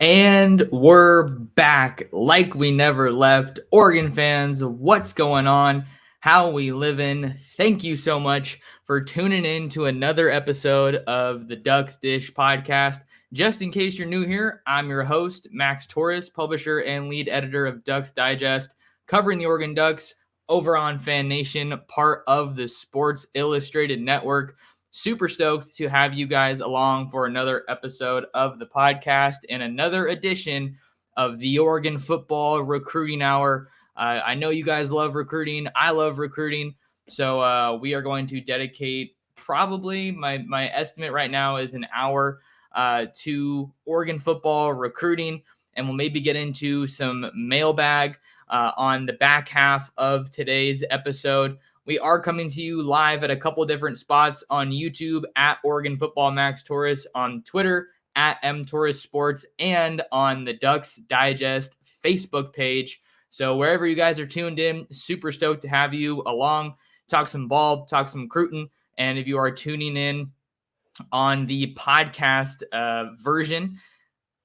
And we're back like we never left. Oregon fans, what's going on? How we living? Thank you so much for tuning in to another episode of the Ducks Dish podcast. Just in case you're new here, I'm your host, Max Torres, publisher and lead editor of Ducks Digest, covering the Oregon Ducks over on Fan Nation, part of the Sports Illustrated Network. Super stoked to have you guys along for another episode of the podcast and another edition of the Oregon Football Recruiting Hour. I know you guys love recruiting. I love recruiting. So we are going to dedicate probably my estimate right now is an hour to Oregon football recruiting. And we'll maybe get into some mailbag on the back half of today's episode. We are coming to you live at a couple different spots on YouTube at Oregon Football Max Torres, on Twitter at MTorres Sports, and on the Ducks Digest Facebook page. So wherever you guys are tuned in, super stoked to have you along. Talk some ball, talk some recruiting. And if you are tuning in on the podcast version,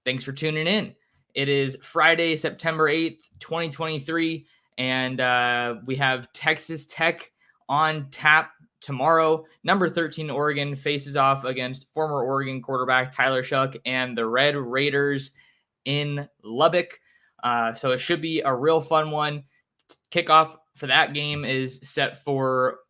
thanks for tuning in. It is Friday, September 8th, 2023, and we have Texas Tech on tap tomorrow. Number 13 Oregon faces off against former Oregon quarterback Tyler Shuck and the Red Raiders in Lubbock. So it should be a real fun one. Kickoff for that game is set for,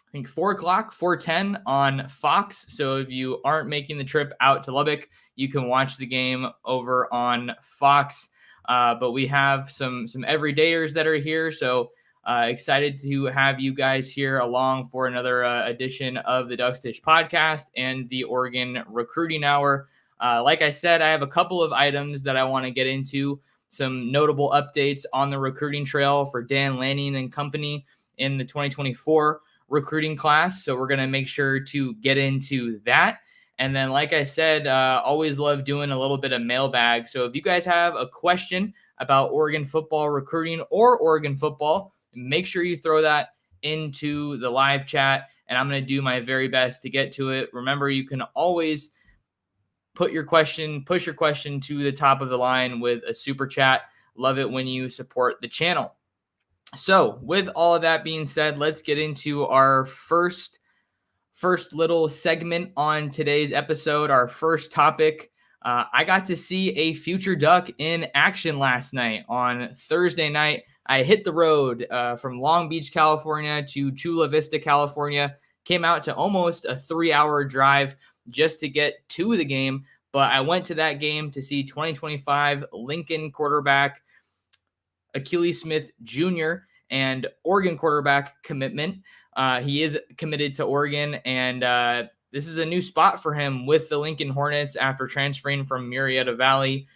I think, 4 o'clock, 4:10 on Fox. So if you aren't making the trip out to Lubbock, you can watch the game over on Fox. But we have some everydayers that are here. So excited to have you guys here along for another edition of the Ducks Dish podcast and the Oregon Recruiting Hour. Like I said, I have a couple of items that I want to get into. Some notable updates on the recruiting trail for Dan Lanning and company in the 2024 recruiting class. So we're going to make sure to get into that. And then, like I said, always love doing a little bit of mailbag. So if you guys have a question about Oregon football recruiting or Oregon football, make sure you throw that into the live chat, and I'm going to do my very best to get to it. Remember, you can always push your question to the top of the line with a super chat. Love it when you support the channel. So with all of that being said, let's get into our first little segment on today's episode, our first topic. I got to see a future Duck in action last night. On Thursday night, I hit the road from Long Beach, California to Chula Vista, California. Came out to almost a 3-hour drive just to get to the game. But I went to that game to see 2025 Lincoln quarterback Achilles Smith Jr. and Oregon quarterback commitment. He is committed to Oregon, and this is a new spot for him with the Lincoln Hornets after transferring from Murrieta Valley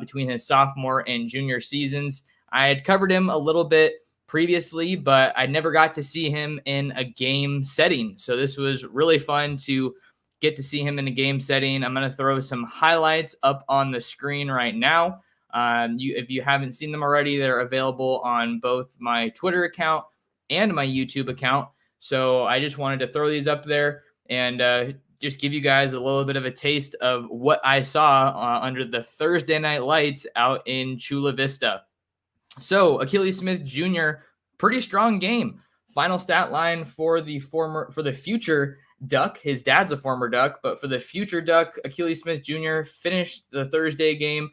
between his sophomore and junior seasons. I had covered him a little bit previously, but I never got to see him in a game setting. So this was really fun to get to see him in a game setting. I'm going to throw some highlights up on the screen right now. If you haven't seen them already, they're available on both my Twitter account and my YouTube account. So I just wanted to throw these up there and just give you guys a little bit of a taste of what I saw under the Thursday night lights out in Chula Vista. So Achilles Smith Jr., pretty strong game. Final stat line for the future Duck. His dad's a former Duck, but for the future Duck, Achilles Smith Jr. finished the Thursday game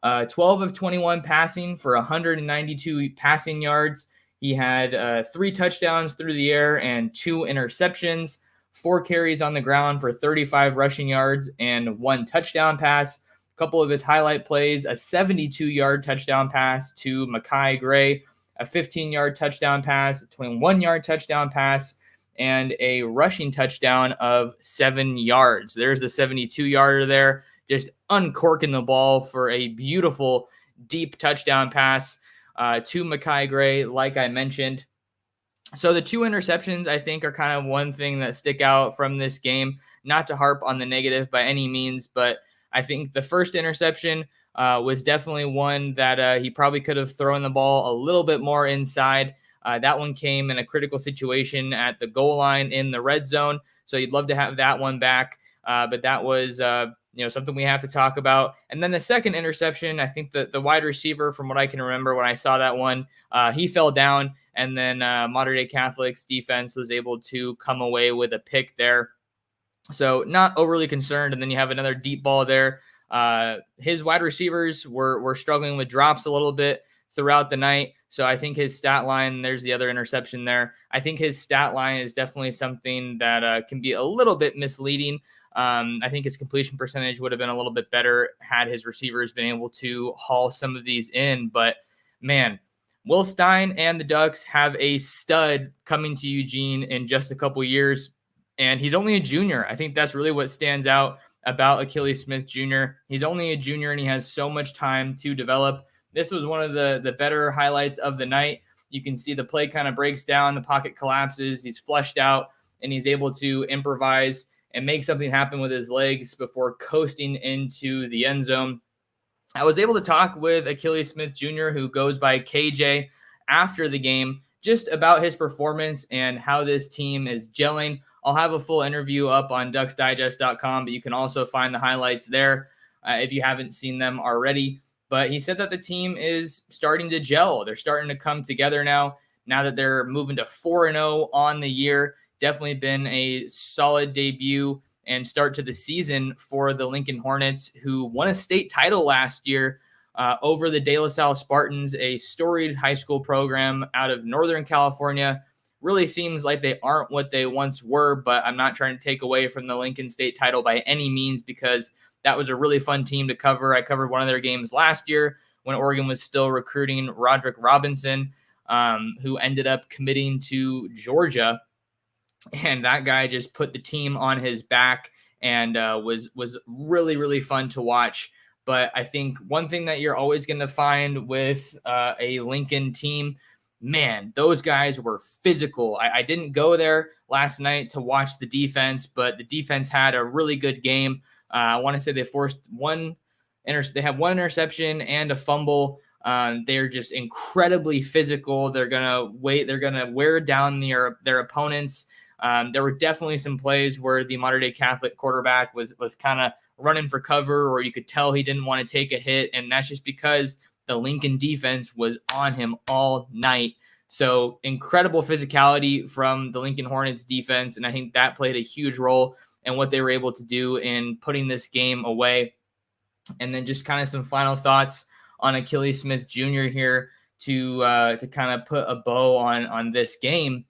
12 of 21 passing for 192 passing yards. He had 3 touchdowns through the air and 2 interceptions, 4 carries on the ground for 35 rushing yards and 1 touchdown pass. A couple of his highlight plays, a 72-yard touchdown pass to Makai Gray, a 15-yard touchdown pass, a 21-yard touchdown pass, and a rushing touchdown of 7 yards. There's the 72-yarder there, just uncorking the ball for a beautiful deep touchdown pass to Makai Gray, like I mentioned. So the 2 interceptions, I think, are kind of one thing that stick out from this game. Not to harp on the negative by any means, but I think the first interception was definitely one that he probably could have thrown the ball a little bit more inside. That one came in a critical situation at the goal line in the red zone. So you'd love to have that one back. But that was something we have to talk about. And then the second interception, I think the wide receiver, from what I can remember when I saw that one, he fell down, and then Modern Day Catholic's defense was able to come away with a pick there. So not overly concerned. And then you have another deep ball there. His wide receivers were struggling with drops a little bit throughout the night. So I think his stat line, there's the other interception there. I think his stat line is definitely something that can be a little bit misleading. I think his completion percentage would have been a little bit better had his receivers been able to haul some of these in. But man, Will Stein and the Ducks have a stud coming to Eugene in just a couple years, and he's only a junior. I think that's really what stands out about Achilles Smith Jr. He's only a junior, and he has so much time to develop. This was one of the better highlights of the night. You can see the play kind of breaks down, the pocket collapses, he's flushed out, and he's able to improvise and make something happen with his legs before coasting into the end zone. I was able to talk with Achilles Smith Jr., who goes by KJ, after the game, just about his performance and how this team is gelling. I'll have a full interview up on ducksdigest.com, but you can also find the highlights there if you haven't seen them already. But he said that the team is starting to gel. They're starting to come together now that they're moving to 4-0 on the year. Definitely been a solid debut and start to the season for the Lincoln Hornets, who won a state title last year over the De La Salle Spartans, a storied high school program out of Northern California. Really seems like they aren't what they once were, but I'm not trying to take away from the Lincoln State title by any means, because that was a really fun team to cover. I covered one of their games last year when Oregon was still recruiting Roderick Robinson, who ended up committing to Georgia. And that guy just put the team on his back and was really, really fun to watch. But I think one thing that you're always going to find with a Lincoln team, man, those guys were physical. I didn't go there last night to watch the defense, but the defense had a really good game. I want to say they forced they have one interception and a fumble. They're just incredibly physical. They're gonna wear down their opponents. There were definitely some plays where the Modern Day Catholic quarterback was kind of running for cover, or you could tell he didn't want to take a hit, and that's just because the Lincoln defense was on him all night. So incredible physicality from the Lincoln Hornets defense, and I think that played a huge role in what they were able to do in putting this game away. And then just kind of some final thoughts on Achilles Smith Jr. here to kind of put a bow on this game.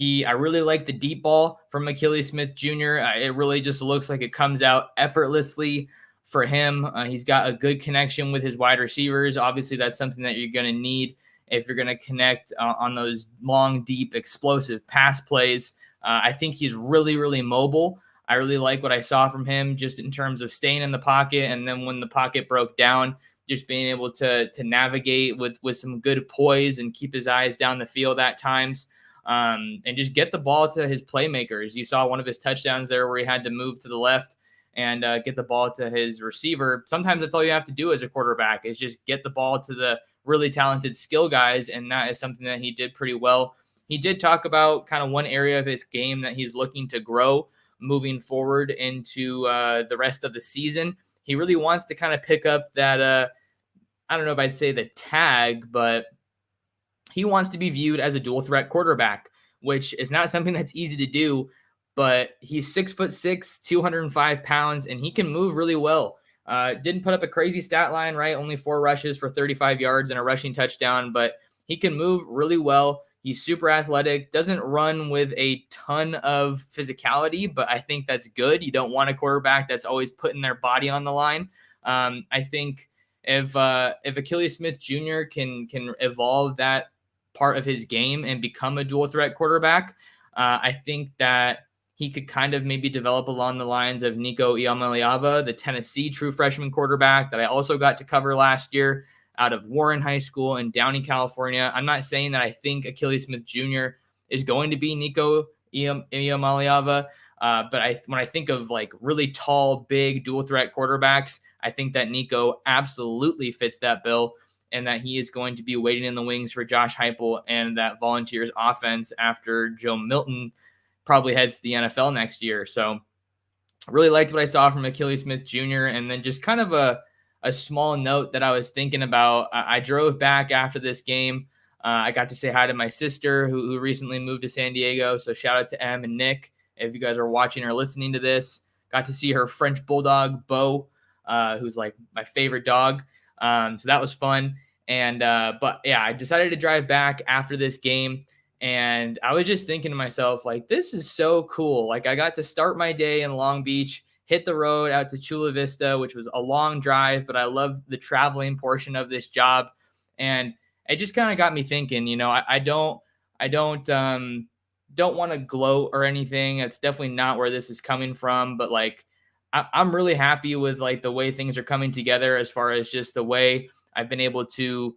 I really like the deep ball from Achilles Smith Jr. It really just looks like it comes out effortlessly for him. He's got a good connection with his wide receivers. Obviously, that's something that you're going to need if you're going to connect on those long, deep, explosive pass plays. I think he's really, really mobile. I really like what I saw from him just in terms of staying in the pocket, and then when the pocket broke down, just being able to navigate with some good poise and keep his eyes down the field at times. And just get the ball to his playmakers. You saw one of his touchdowns there where he had to move to the left and get the ball to his receiver. Sometimes that's all you have to do as a quarterback, is just get the ball to the really talented skill guys, and that is something that he did pretty well. He did talk about kind of one area of his game that he's looking to grow moving forward into the rest of the season. He really wants to kind of pick up that, I don't know if I'd say the tag, but he wants to be viewed as a dual threat quarterback, which is not something that's easy to do, but he's 6'6", 205 pounds, and he can move really well. Didn't put up a crazy stat line, right? Only 4 rushes for 35 yards and a rushing touchdown, but he can move really well. He's super athletic, doesn't run with a ton of physicality, but I think that's good. You don't want a quarterback that's always putting their body on the line. I think if Achilles Smith Jr. can evolve that part of his game and become a dual threat quarterback, I think that he could kind of maybe develop along the lines of Nico Iamaleava, the Tennessee true freshman quarterback that I also got to cover last year out of Warren High School in Downey, California. I'm not saying that I think Achilles Smith Jr. is going to be Nico Iamaleava, but when I think of like really tall, big dual threat quarterbacks, I think that Nico absolutely fits that bill, and that he is going to be waiting in the wings for Josh Heupel and that Volunteers offense after Joe Milton probably heads to the NFL next year. So Really liked what I saw from Achilles Smith Jr. And then just kind of a small note that I was thinking about. I drove back after this game. I got to say hi to my sister who recently moved to San Diego. So shout out to Em and Nick if you guys are watching or listening to this. Got to see her French bulldog, Bo, who's like my favorite dog. So that was fun. And but yeah, I decided to drive back after this game. And I was just thinking to myself, like, this is so cool. Like, I got to start my day in Long Beach, hit the road out to Chula Vista, which was a long drive, but I love the traveling portion of this job. And it just kind of got me thinking, I don't want to gloat or anything. It's definitely not where this is coming from, but like, I'm really happy with like the way things are coming together as far as just the way I've been able to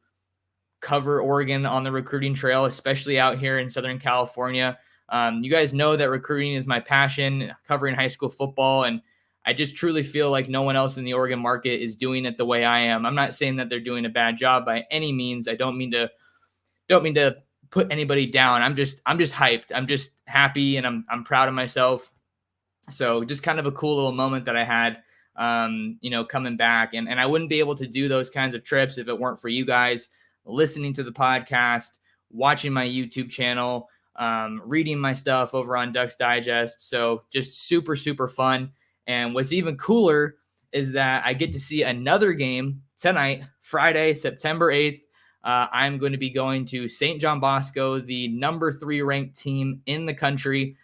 cover Oregon on the recruiting trail, especially out here in Southern California. You guys know that recruiting is my passion, covering high school football, and I just truly feel like no one else in the Oregon market is doing it the way I am. I'm not saying that they're doing a bad job by any means. I don't mean to put anybody down. I'm just hyped. I'm just happy, and I'm proud of myself. So just kind of a cool little moment that I had, coming back, and I wouldn't be able to do those kinds of trips if it weren't for you guys listening to the podcast, watching my YouTube channel, reading my stuff over on Ducks Digest. So just super, super fun. And what's even cooler is that I get to see another game tonight, Friday, September 8th. I'm going to be going to St. John Bosco, the number 3 ranked team in the country.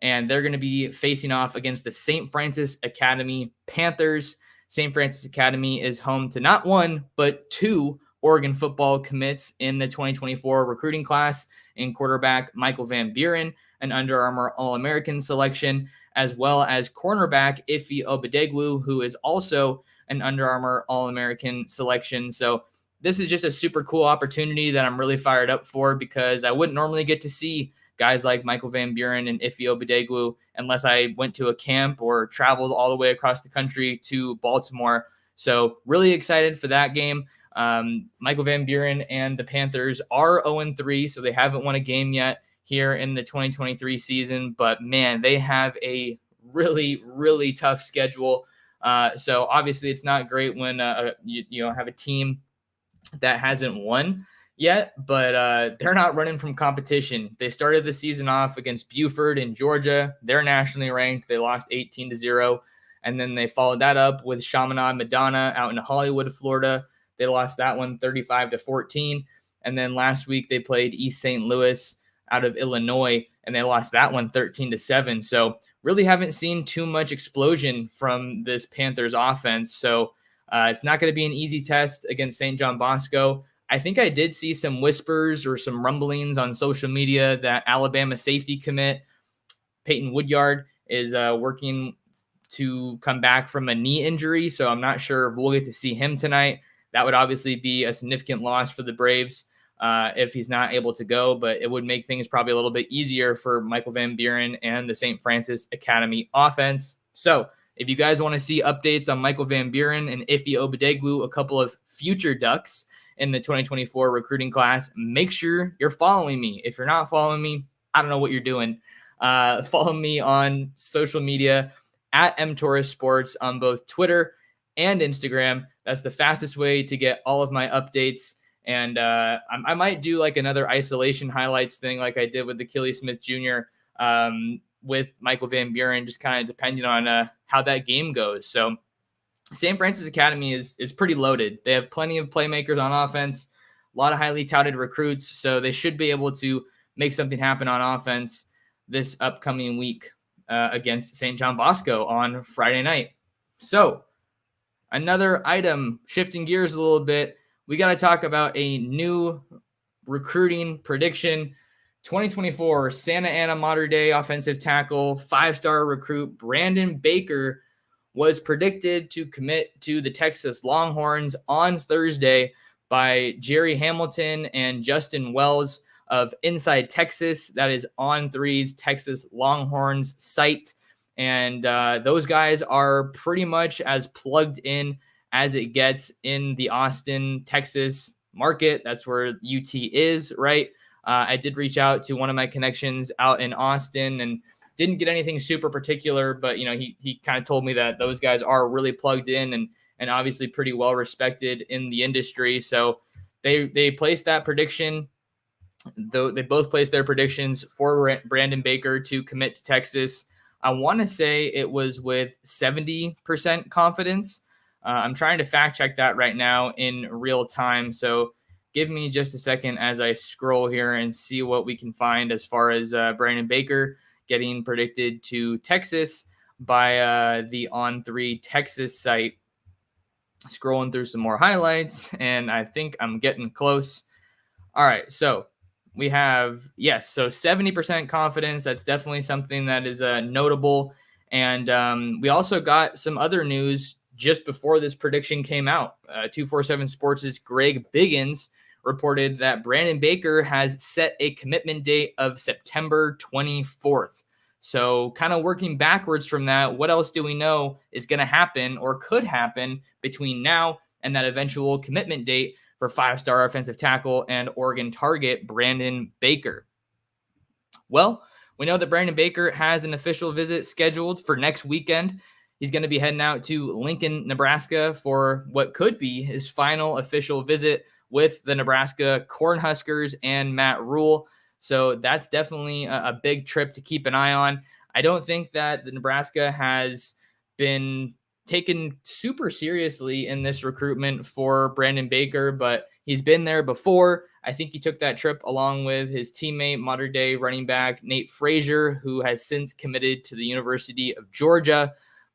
And they're going to be facing off against the St. Francis Academy Panthers. St. Francis Academy is home to not one, but 2 Oregon football commits in the 2024 recruiting class in quarterback Michael Van Buren, an Under Armour All-American selection, as well as cornerback Ife Obadegwu, who is also an Under Armour All-American selection. So this is just a super cool opportunity that I'm really fired up for, because I wouldn't normally get to see guys like Michael Van Buren and Ife Obadegwu unless I went to a camp or traveled all the way across the country to Baltimore. So really excited for that game. Michael Van Buren and the Panthers are 0-3, so they haven't won a game yet here in the 2023 season. But, man, they have a really, really tough schedule. So, obviously, it's not great when you have a team that hasn't won yet, but they're not running from competition. They started the season off against Buford in Georgia. They're nationally ranked. They lost 18-0. And then they followed that up with Chaminade Madonna out in Hollywood, Florida. They lost that one 35-14. And then last week they played East St. Louis out of Illinois, and they lost that one 13-7. So really haven't seen too much explosion from this Panthers offense. So it's not going to be an easy test against St. John Bosco. I think I did see some whispers or some rumblings on social media that Alabama safety commit Peyton Woodyard is working to come back from a knee injury. So I'm not sure if we'll get to see him tonight. That would obviously be a significant loss for the Braves if he's not able to go, but it would make things probably a little bit easier for Michael Van Buren and the St. Francis Academy offense. So if you guys want to see updates on Michael Van Buren and Ife Obadegwu, a couple of future Ducks in the 2024 recruiting class, make sure you're following me. If you're not following me, I don't know what you're doing. Follow me on social media at mtorres sports on both Twitter and Instagram. That's the fastest way to get all of my updates. And I might do like another isolation highlights thing like I did with Achilles Smith Jr. With Michael Van Buren, just kind of depending on how that game goes. So St. Francis Academy is pretty loaded. They have plenty of playmakers on offense, a lot of highly touted recruits, so they should be able to make something happen on offense this upcoming week against St. John Bosco on Friday night. So another item, shifting gears a little bit, we got to talk about a new recruiting prediction. 2024 Santa Ana Mater Dei offensive tackle, 5-star recruit Brandon Baker was predicted to commit to the Texas Longhorns on Thursday by Jerry Hamilton and Justin Wells of Inside Texas. That is On3's Texas Longhorns site. And those guys are pretty much as plugged in as it gets in the Austin, Texas market. That's where UT is, right? I did reach out to one of my connections out in Austin, and Didn't get anything super particular, but he kind of told me that those guys are really plugged in and obviously pretty well respected in the industry. So they placed that prediction. Though they both placed their predictions for Brandon Baker to commit to Texas. I want to say it was with 70% confidence. I'm trying to fact check that right now in real time. So give me just a second as I scroll here and see what we can find as far as Brandon Baker getting predicted to Texas by the On3 Texas site. Scrolling through some more highlights, and I think I'm getting close. All right, so we have, yes, so 70% confidence. That's definitely something that is notable. And we also got some other news just before this prediction came out. 247 Sports' Greg Biggins reported that Brandon Baker has set a commitment date of September 24th. So kind of working backwards from that, what else do we know is going to happen or could happen between now and that eventual commitment date for five-star offensive tackle and Oregon target Brandon Baker? Well, we know that Brandon Baker has an official visit scheduled for next weekend. He's going to be heading out to Lincoln, Nebraska for what could be his final official visit with the Nebraska Cornhuskers and Matt Rule. So that's definitely a big trip to keep an eye on. I don't think that the Nebraska has been taken super seriously in this recruitment for Brandon Baker, but he's been there before. I think he took that trip along with his teammate, modern day running back Nate Frazier, who has since committed to the University of Georgia.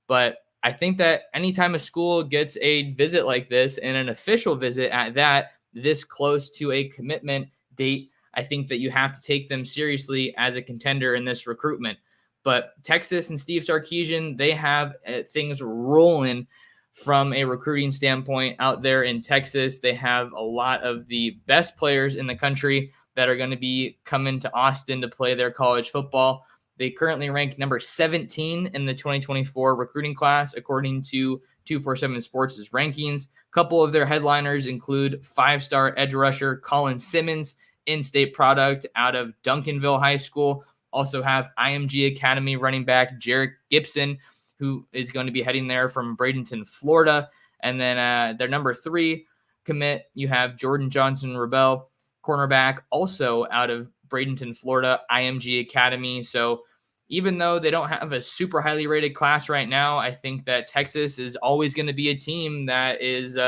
But I think that anytime a school gets a visit like this, and an official visit at that, this close to a commitment date, I think that you have to take them seriously as a contender in this recruitment. But Texas and Steve Sarkisian, they have things rolling from a recruiting standpoint out there in Texas. They have a lot of the best players in the country that are going to be coming to Austin to play their college football. They currently rank number 17 in the 2024 recruiting class, according to 247 Sports' rankings. A couple of their headliners include five-star edge rusher Colin Simmons, in-state product out of Duncanville High School. Also have IMG Academy running back Jarek Gibson, who is going to be heading there from Bradenton, Florida. And then their number 3 commit, you have Jordan Johnson-Rebel, cornerback, also out of Bradenton, Florida, IMG Academy. So even though they don't have a super highly rated class right now, I think that Texas is always going to be a team that is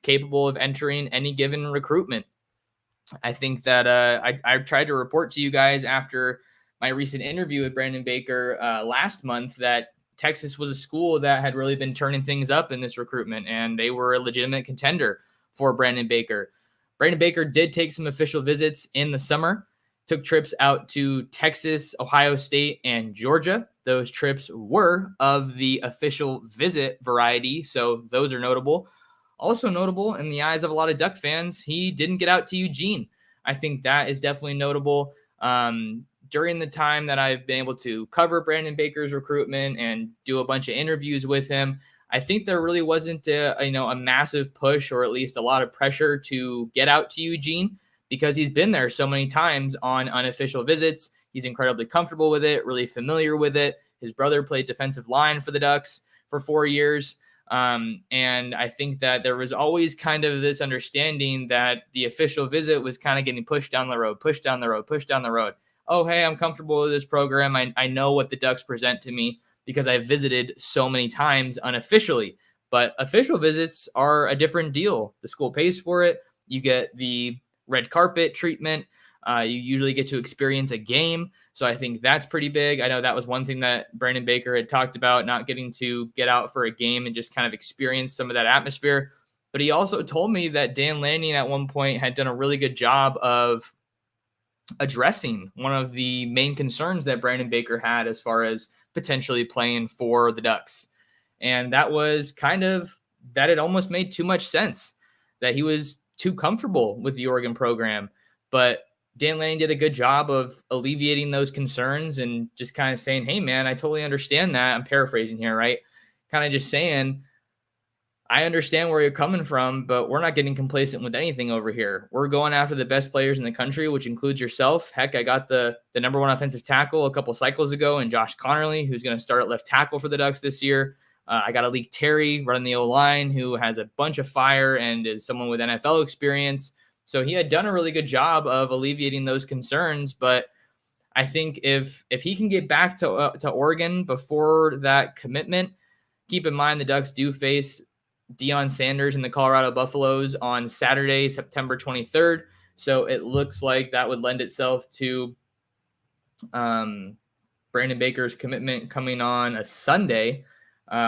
capable of entering any given recruitment. I think that I tried to report to you guys after my recent interview with Brandon Baker last month that Texas was a school that had really been turning things up in this recruitment, and they were a legitimate contender for Brandon Baker. Brandon Baker did take some official visits in the summer, took trips out to Texas, Ohio State, and Georgia. Those trips were of the official visit variety, so those are notable. Also notable in the eyes of a lot of Duck fans, he didn't get out to Eugene. I think that is definitely notable. During the time that I've been able to cover Brandon Baker's recruitment and do a bunch of interviews with him, I think there really wasn't a massive push, or at least a lot of pressure to get out to Eugene, because he's been there so many times on unofficial visits. He's incredibly comfortable with it, really familiar with it. His brother played defensive line for the Ducks for 4 years. And I think that there was always kind of this understanding that the official visit was kind of getting pushed down the road. Oh, hey, I'm comfortable with this program. I know what the Ducks present to me because I visited so many times unofficially. But official visits are a different deal. The school pays for it. You get the red carpet treatment. You usually get to experience a game. So I think that's pretty big. I know that was one thing that Brandon Baker had talked about, not getting to get out for a game and just kind of experience some of that atmosphere. But he also told me that Dan Lanning at one point had done a really good job of addressing one of the main concerns that Brandon Baker had as far as potentially playing for the Ducks. And that was kind of that it almost made too much sense, that he was too comfortable with the Oregon program. But Dan Lanning did a good job of alleviating those concerns and just kind of saying, hey, man, I totally understand that. I'm paraphrasing here, right? Kind of just saying, I understand where you're coming from, but we're not getting complacent with anything over here. We're going after the best players in the country, which includes yourself. Heck, I got the number one offensive tackle a couple cycles ago, and Josh Connerly, who's going to start at left tackle for the Ducks this year. I got Alik Terry running the O-line, who has a bunch of fire and is someone with NFL experience. So he had done a really good job of alleviating those concerns. But I think if he can get back to Oregon before that commitment, keep in mind the Ducks do face Deion Sanders and the Colorado Buffaloes on Saturday, September 23rd. So it looks like that would lend itself to Brandon Baker's commitment coming on a Sunday,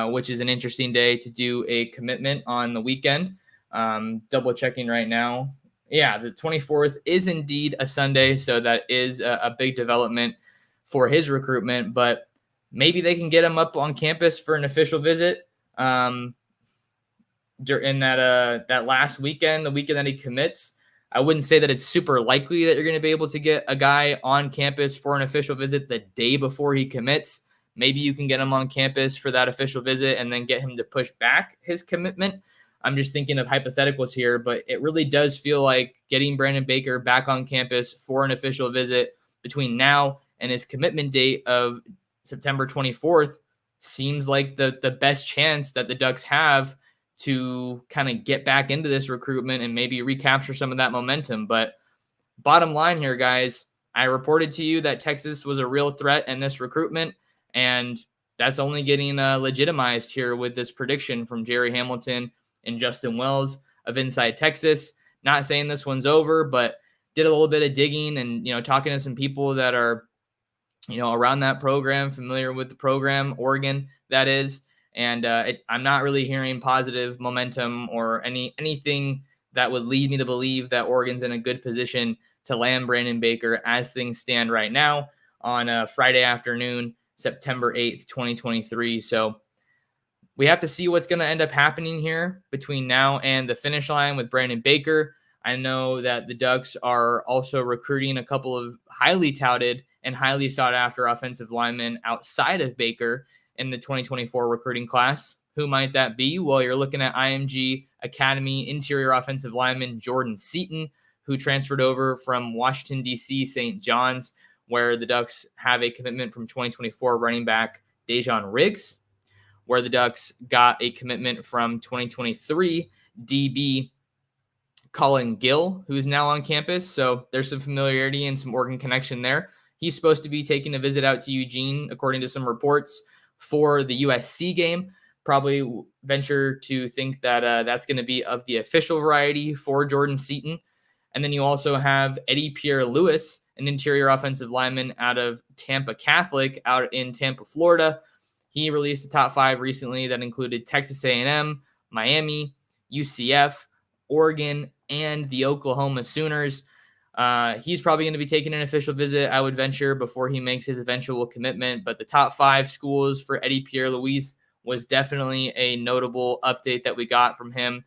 which is an interesting day to do a commitment on the weekend. Double checking right now. Yeah, the 24th is indeed a Sunday, so that is a big development for his recruitment, but maybe they can get him up on campus for an official visit in that last weekend, the weekend that he commits. I wouldn't say that it's super likely that you're going to be able to get a guy on campus for an official visit the day before he commits. Maybe you can get him on campus for that official visit and then get him to push back his commitment. I'm just thinking of hypotheticals here, but it really does feel like getting Brandon Baker back on campus for an official visit between now and his commitment date of September 24th seems like the best chance that the Ducks have to kind of get back into this recruitment and maybe recapture some of that momentum. But bottom line here, guys, I reported to you that Texas was a real threat in this recruitment, and that's only getting legitimized here with this prediction from Jerry Hamilton and Justin Wells of Inside Texas. Not saying this one's over, but did a little bit of digging and, talking to some people that are, around that program, familiar with the program, Oregon, that is. And I'm not really hearing positive momentum or anything that would lead me to believe that Oregon's in a good position to land Brandon Baker as things stand right now on Friday afternoon, September 8th, 2023. So we have to see what's going to end up happening here between now and the finish line with Brandon Baker. I know that the Ducks are also recruiting a couple of highly touted and highly sought after offensive linemen outside of Baker in the 2024 recruiting class. Who might that be? Well, you're looking at IMG Academy interior offensive lineman Jordan Seaton, who transferred over from Washington, D.C. St. John's, where the Ducks have a commitment from 2024 running back Davion Riggs, where the Ducks got a commitment from 2023 DB Colin Gill, who's now on campus. So there's some familiarity and some Oregon connection there. He's supposed to be taking a visit out to Eugene, according to some reports, for the USC game. Probably venture to think that that's going to be of the official variety for Jordan Seaton. And then you also have Eddie Pierre-Louis, an interior offensive lineman out of Tampa Catholic, out in Tampa, Florida. He released a top 5 recently that included Texas A&M, Miami, UCF, Oregon, and the Oklahoma Sooners. He's probably going to be taking an official visit, I would venture, before he makes his eventual commitment. But the top 5 schools for Eddie Pierre-Louis was definitely a notable update that we got from him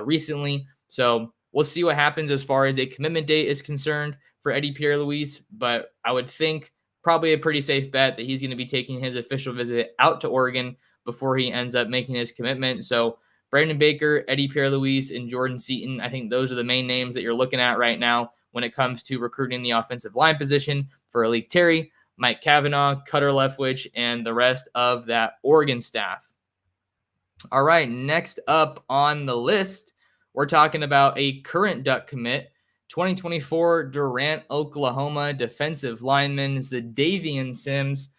recently. So we'll see what happens as far as a commitment date is concerned for Eddie Pierre-Louis. But I would think probably a pretty safe bet that he's going to be taking his official visit out to Oregon before he ends up making his commitment. So Brandon Baker, Eddie Pierre-Louis, and Jordan Seaton, I think those are the main names that you're looking at right now when it comes to recruiting the offensive line position for Alik Terry, Mike Cavanaugh, Cutter Leftwich, and the rest of that Oregon staff. All right, next up on the list, we're talking about a current Duck commit, 2024 Durant, Oklahoma defensive lineman Davion Sims.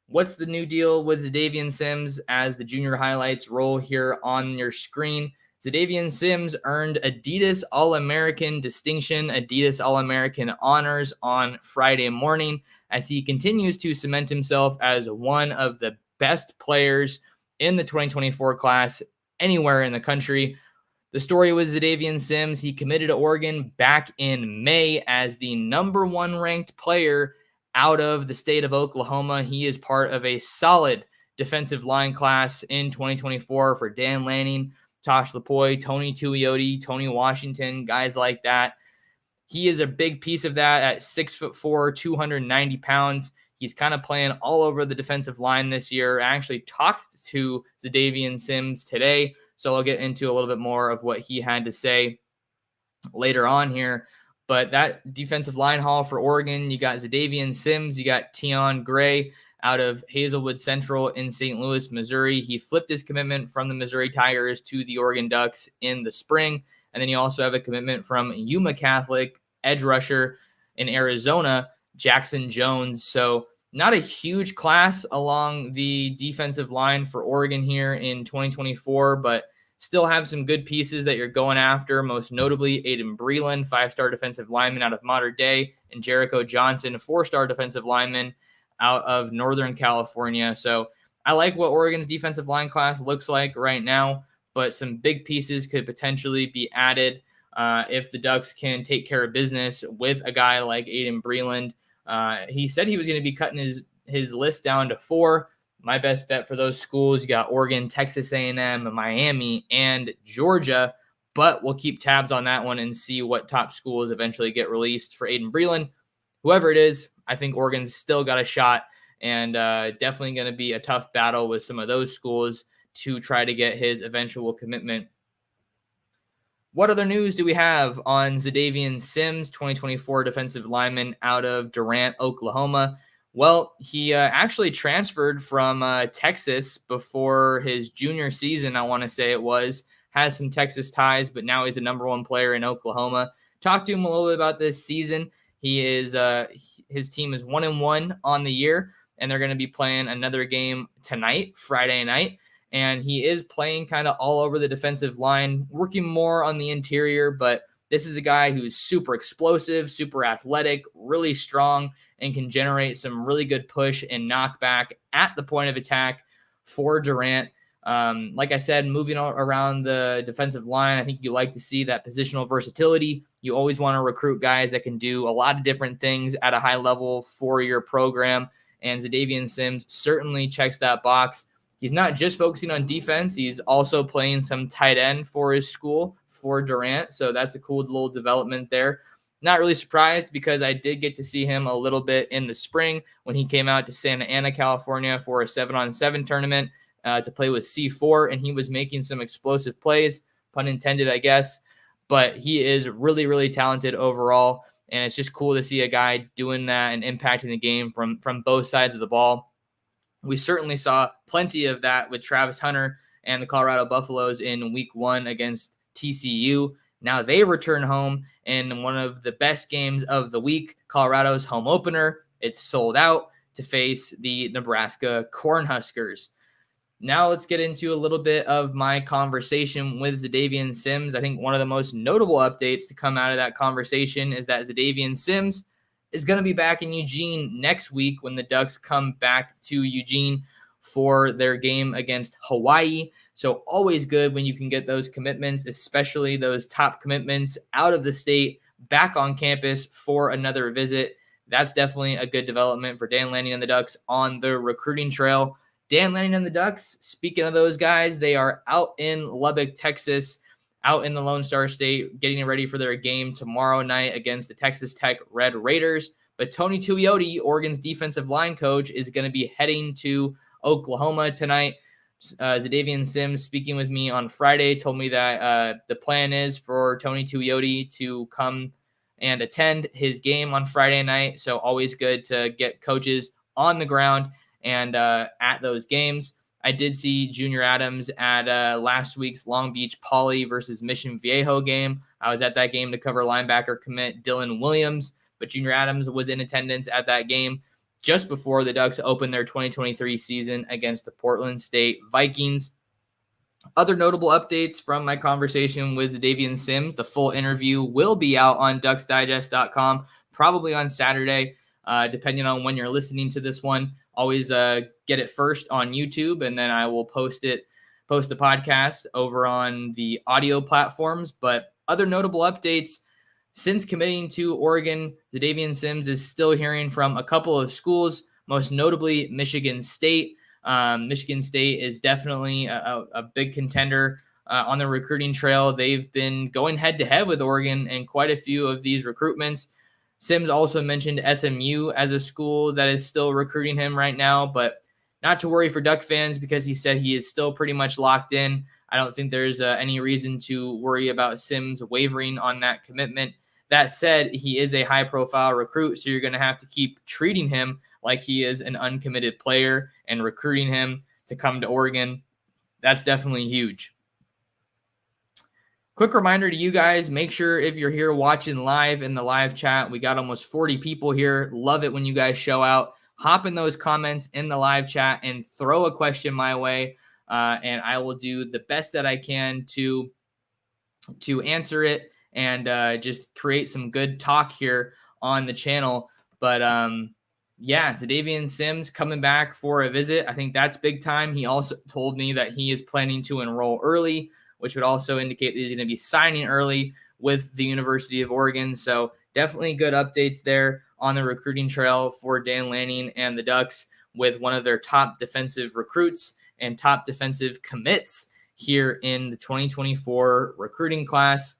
What's the new deal with Davion Sims as the junior highlights roll here on your screen? Davion Sims earned Adidas All-American distinction, Adidas All-American honors on Friday morning as he continues to cement himself as one of the best players in the 2024 class anywhere in the country. The story was Davion Sims. He committed to Oregon back in May as the number 1 ranked player out of the state of Oklahoma. He is part of a solid defensive line class in 2024 for Dan Lanning, Tosh Lapoy, Tony Tuioti, Tony Washington, guys like that. He is a big piece of that at 6'4", 290 pounds. He's kind of playing all over the defensive line this year. I actually talked to Davion Sims today So I'll get into a little bit more of what he had to say later on here. But that defensive line haul for Oregon, you got Davion Sims, you got Tion Gray out of Hazelwood Central in St. Louis, Missouri. He flipped his commitment from the Missouri Tigers to the Oregon Ducks in the spring. And then you also have a commitment from Yuma Catholic edge rusher in Arizona, Jackson Jones. So not a huge class along the defensive line for Oregon here in 2024, but still have some good pieces that you're going after, most notably Aiden Breland, 5-star defensive lineman out of Mater Dei, and Jericho Johnson, 4-star defensive lineman out of Northern California. So I like what Oregon's defensive line class looks like right now, but some big pieces could potentially be added if the Ducks can take care of business with a guy like Aiden Breland. He said he was going to be cutting his list down to 4. My best bet for those schools, you got Oregon, Texas A&M, Miami, and Georgia. But we'll keep tabs on that one and see what top schools eventually get released for Aiden Breland. Whoever it is, I think Oregon's still got a shot, and definitely going to be a tough battle with some of those schools to try to get his eventual commitment. What other news do we have on Davion Sims, 2024 defensive lineman out of Durant, Oklahoma? Well, he actually transferred from Texas before his junior season, I want to say it was. Has some Texas ties, but now he's the number 1 player in Oklahoma. Talked to him a little bit about this season. He is his team is 1-1 on the year, and they're going to be playing another game tonight, Friday night. And he is playing kind of all over the defensive line, working more on the interior, but this is a guy who's super explosive, super athletic, really strong, and can generate some really good push and knockback at the point of attack for Durant. Like I said, moving around the defensive line, I think you like to see that positional versatility. You always want to recruit guys that can do a lot of different things at a high level for your program, and Davion Sims certainly checks that box. He's not just focusing on defense. He's also playing some tight end for his school for Durant, so that's a cool little development there. Not really surprised because I did get to see him a little bit in the spring when he came out to Santa Ana, California for a 7-on-7 tournament to play with C4, and he was making some explosive plays, pun intended, I guess. But he is really, really talented overall, and it's just cool to see a guy doing that and impacting the game from both sides of the ball. We certainly saw plenty of that with Travis Hunter and the Colorado Buffaloes in week 1 against TCU. Now they return home in one of the best games of the week, Colorado's home opener. It's sold out to face the Nebraska Cornhuskers. Now let's get into a little bit of my conversation with Davion Sims. I think one of the most notable updates to come out of that conversation is that Davion Sims is going to be back in Eugene next week when the Ducks come back to Eugene for their game against Hawaii. So always good when you can get those commitments, especially those top commitments out of the state back on campus for another visit. That's definitely a good development for Dan Lanning and the Ducks on the recruiting trail. Dan Lanning and the Ducks, speaking of those guys, they are out in Lubbock, Texas, out in the Lone Star State, getting ready for their game tomorrow night against the Texas Tech Red Raiders. But Tony Tuioti, Oregon's defensive line coach, is going to be heading to Oklahoma tonight. Davion Sims, speaking with me on Friday, told me that the plan is for Tony Tuioti to come and attend his game on Friday night. So always good to get coaches on the ground and at those games. I did see Junior Adams at last week's Long Beach Poly versus Mission Viejo game. I was at that game to cover linebacker commit Dylan Williams, but Junior Adams was in attendance at that game just before the Ducks opened their 2023 season against the Portland State Vikings. Other notable updates from my conversation with Davion Sims. The full interview will be out on ducksdigest.com, probably on Saturday, depending on when you're listening to this one. Always get it first on YouTube, and then I will post the podcast over on the audio platforms. But other notable updates, since committing to Oregon, Davion Sims is still hearing from a couple of schools, most notably Michigan State. Michigan State is definitely a big contender on the recruiting trail. They've been going head-to-head with Oregon in quite a few of these recruitments. Sims also mentioned SMU as a school that is still recruiting him right now, but not to worry for Duck fans because he said he is still pretty much locked in. I don't think there's any reason to worry about Sims wavering on that commitment. That said, he is a high-profile recruit, so you're going to have to keep treating him like he is an uncommitted player and recruiting him to come to Oregon. That's definitely huge. Quick reminder to you guys, make sure if you're here watching live in the live chat, we got almost 40 people here. Love it when you guys show out. Hop in those comments in the live chat and throw a question my way, and I will do the best that I can to answer it and just create some good talk here on the channel. But yeah, so Davion Sims coming back for a visit. I think that's big time. He also told me that he is planning to enroll early, which would also indicate that he's going to be signing early with the University of Oregon. So definitely good updates there on the recruiting trail for Dan Lanning and the Ducks, with one of their top defensive recruits and top defensive commits here in the 2024 recruiting class.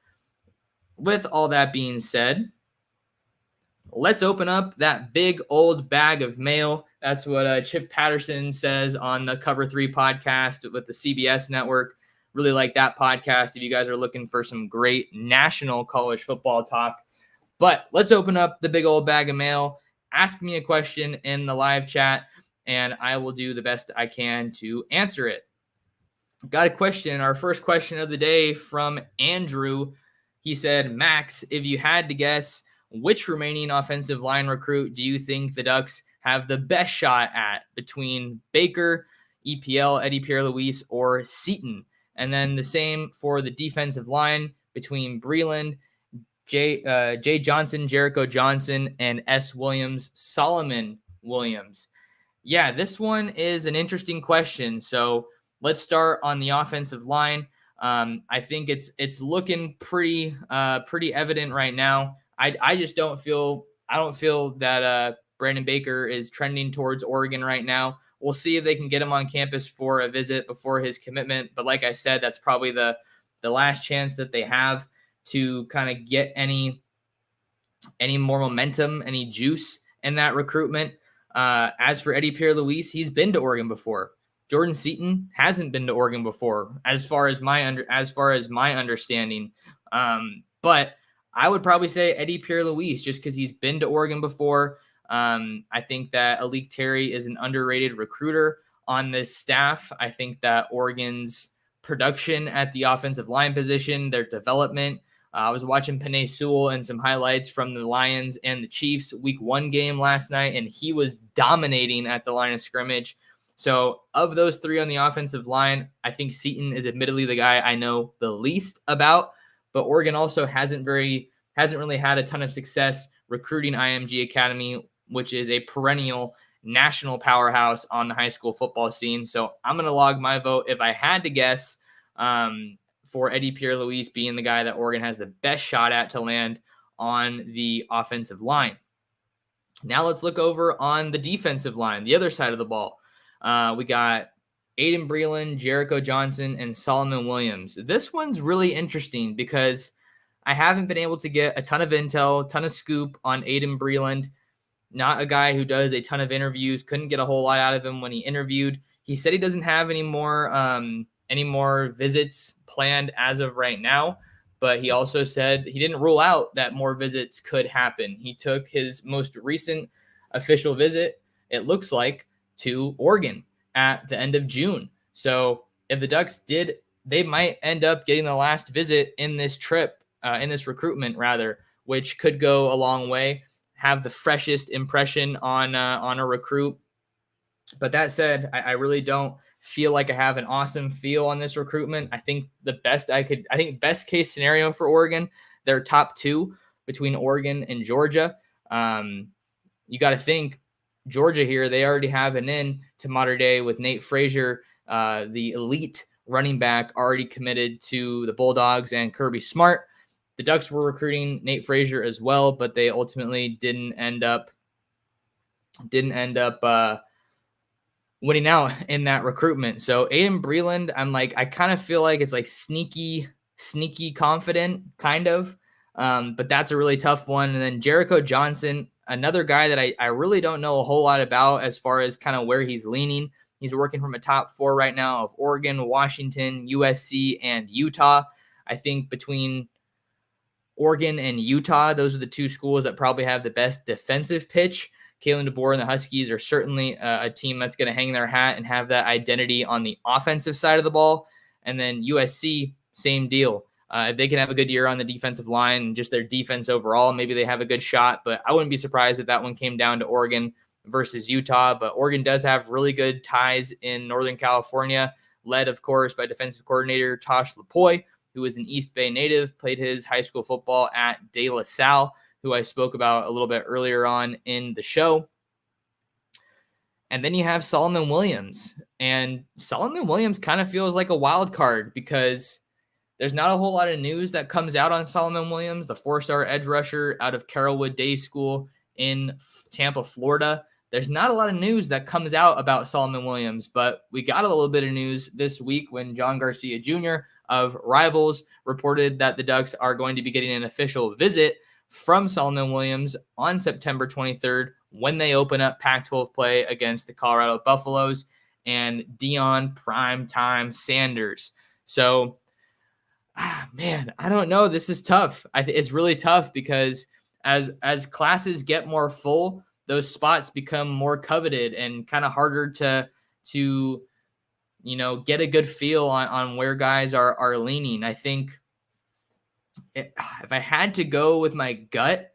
With all that being said, let's open up that big old bag of mail. That's what Chip Patterson says on the Cover 3 podcast with the CBS network. Really like that podcast if you guys are looking for some great national college football talk. But let's open up the big old bag of mail. Ask me a question in the live chat, and I will do the best I can to answer it. Got a question, our first question of the day from Andrew. He said, Max, if you had to guess, which remaining offensive line recruit do you think the Ducks have the best shot at between Baker, EPL, Eddie Pierre-Louis, or Seton? And then the same for the defensive line between Breland, Jay Johnson, Jericho Johnson, and S. Williams, Solomon Williams. Yeah, this one is an interesting question. So let's start on the offensive line. I think it's looking pretty evident right now. I just don't feel that Brandon Baker is trending towards Oregon right now. We'll see if they can get him on campus for a visit before his commitment. But like I said, that's probably the last chance that they have to kind of get any more momentum, any juice in that recruitment. As for Eddie Pierre-Louis, he's been to Oregon before. Jordan Seton hasn't been to Oregon before, as far as my understanding. But I would probably say Eddie Pierre-Louis, just because he's been to Oregon before. I think that Alik Terry is an underrated recruiter on this staff. I think that Oregon's production at the offensive line position, their development. I was watching Penei Sewell and some highlights from the Lions and the Chiefs Week 1 game last night, and he was dominating at the line of scrimmage. So of those three on the offensive line, I think Seton is admittedly the guy I know the least about, but Oregon also hasn't really had a ton of success recruiting IMG Academy, which is a perennial national powerhouse on the high school football scene. So I'm going to log my vote, if I had to guess, for Eddie Pierre-Louis being the guy that Oregon has the best shot at to land on the offensive line. Now let's look over on the defensive line, the other side of the ball. We got Aiden Breland, Jericho Johnson, and Solomon Williams. This one's really interesting because I haven't been able to get a ton of intel, ton of scoop on Aiden Breland. Not a guy who does a ton of interviews. Couldn't get a whole lot out of him when he interviewed. He said he doesn't have any more visits planned as of right now, but he also said he didn't rule out that more visits could happen. He took his most recent official visit, it looks like, to Oregon at the end of June. So if the Ducks did, they might end up getting the last visit in this trip, in this recruitment rather, which could go a long way, have the freshest impression on a recruit. But that said, I really don't feel like I have an awesome feel on this recruitment. I think best case scenario for Oregon, they're top two between Oregon and Georgia. You got to think Georgia here, they already have an in to Mater Dei with Nate Frazier, the elite running back, already committed to the Bulldogs, and Kirby Smart. The Ducks were recruiting Nate Frazier as well, but they ultimately didn't end up winning out in that recruitment. So Aiden Breland, I kind of feel like it's like sneaky confident, kind of. But that's a really tough one. And then Jericho Johnson, another guy that I really don't know a whole lot about as far as kind of where he's leaning. He's working from a top 4 right now of Oregon, Washington, USC, and Utah. I think between Oregon and Utah, those are the two schools that probably have the best defensive pitch. Kalen DeBoer and the Huskies are certainly a team that's going to hang their hat and have that identity on the offensive side of the ball. And then USC, same deal. If they can have a good year on the defensive line and just their defense overall, maybe they have a good shot. But I wouldn't be surprised if that one came down to Oregon versus Utah. But Oregon does have really good ties in Northern California, led, of course, by defensive coordinator Tosh Lapoy, who is an East Bay native, played his high school football at De La Salle, who I spoke about a little bit earlier on in the show. And then you have Solomon Williams. And Solomon Williams kind of feels like a wild card because there's not a whole lot of news that comes out on Solomon Williams, the 4-star edge rusher out of Carrollwood Day School in Tampa, Florida. There's not a lot of news that comes out about Solomon Williams, but we got a little bit of news this week when John Garcia Jr. of Rivals reported that the Ducks are going to be getting an official visit from Solomon Williams on September 23rd when they open up Pac-12 play against the Colorado Buffaloes and Deion Primetime Sanders. So, man, I don't know. This is tough. It's really tough because as classes get more full, those spots become more coveted and kind of harder to get a good feel on where guys are leaning. I think if I had to go with my gut,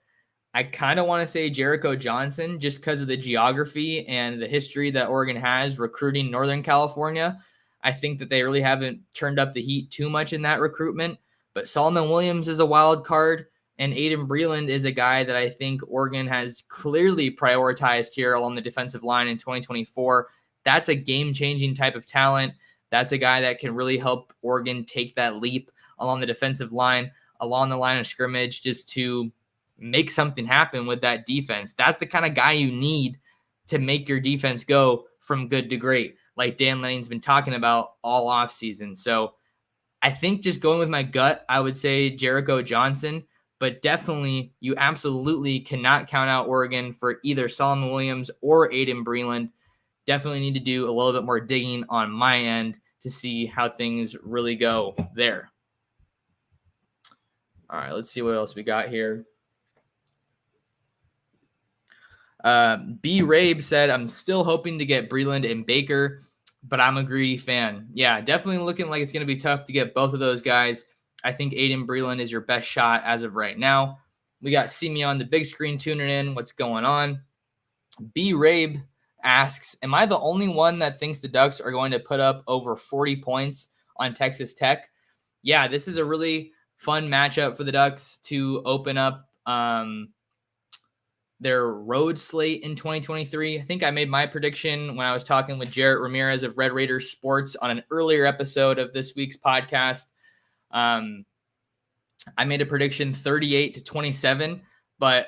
I kind of want to say Jericho Johnson just because of the geography and the history that Oregon has recruiting Northern California. I think that they really haven't turned up the heat too much in that recruitment. But Solomon Williams is a wild card, and Aiden Breland is a guy that I think Oregon has clearly prioritized here along the defensive line in 2024. That's a game-changing type of talent. That's a guy that can really help Oregon take that leap along the defensive line, along the line of scrimmage, just to make something happen with that defense. That's the kind of guy you need to make your defense go from good to great, like Dan Lanning's been talking about all offseason. So I think just going with my gut, I would say Jericho Johnson, but definitely you absolutely cannot count out Oregon for either Solomon Williams or Aiden Breland. Definitely need to do a little bit more digging on my end to see how things really go there. All right, let's see what else we got here. B. Rabe said, I'm still hoping to get Breland and Baker, but I'm a greedy fan. Yeah, definitely looking like it's going to be tough to get both of those guys. I think Aiden Breland is your best shot as of right now. We got See Me on the big screen tuning in. What's going on? B. Rabe asks, am I the only one that thinks the Ducks are going to put up over 40 points on Texas Tech? Yeah, this is a really fun matchup for the Ducks to open up their road slate in 2023. I think I made my prediction when I was talking with Jarrett Ramirez of Red Raiders Sports on an earlier episode of this week's podcast. I made a prediction 38-27, but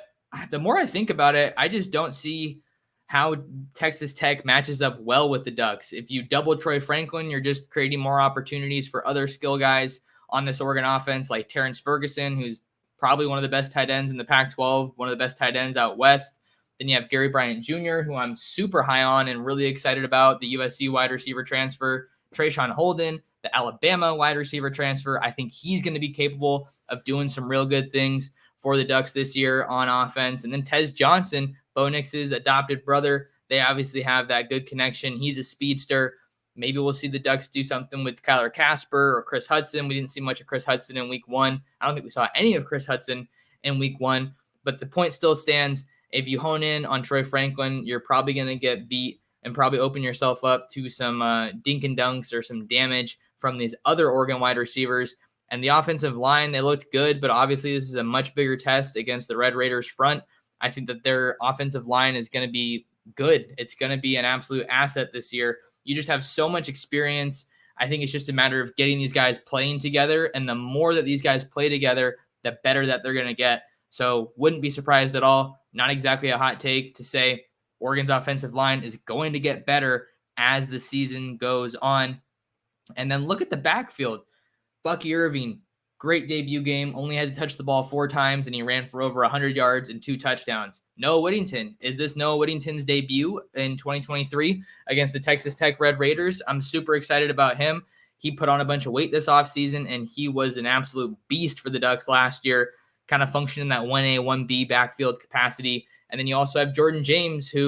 the more I think about it, I just don't see how Texas Tech matches up well with the Ducks. If you double Troy Franklin, you're just creating more opportunities for other skill guys on this Oregon offense, like Terrence Ferguson, who's probably one of the best tight ends in the Pac-12, one of the best tight ends out west. Then you have Gary Bryant Jr., who I'm super high on and really excited about, the USC wide receiver transfer. Trayshawn Holden, the Alabama wide receiver transfer. I think he's going to be capable of doing some real good things for the Ducks this year on offense. And then Tez Johnson, Bo Nix's adopted brother. They obviously have that good connection. He's a speedster. Maybe we'll see the Ducks do something with Kyler Casper or Chris Hudson. We didn't see much of Chris Hudson in week one. I don't think we saw any of Chris Hudson in week one. But the point still stands. If you hone in on Troy Franklin, you're probably going to get beat and probably open yourself up to some dink and dunks or some damage from these other Oregon wide receivers. And the offensive line, they looked good, but obviously this is a much bigger test against the Red Raiders front. I think that their offensive line is going to be good. It's going to be an absolute asset this year. You just have so much experience. I think it's just a matter of getting these guys playing together. And the more that these guys play together, the better that they're going to get. So wouldn't be surprised at all. Not exactly a hot take to say Oregon's offensive line is going to get better as the season goes on. And then look at the backfield. Bucky Irving, Great debut game. Only had to touch the ball 4 times, and he ran for over 100 yards and 2 touchdowns. Noah Whittington. Is this Noah Whittington's debut in 2023 against the Texas Tech Red Raiders? I'm super excited about him. He put on a bunch of weight this offseason, and he was an absolute beast for the Ducks last year, kind of functioning in that 1A, 1B backfield capacity. And then you also have Jordan James, he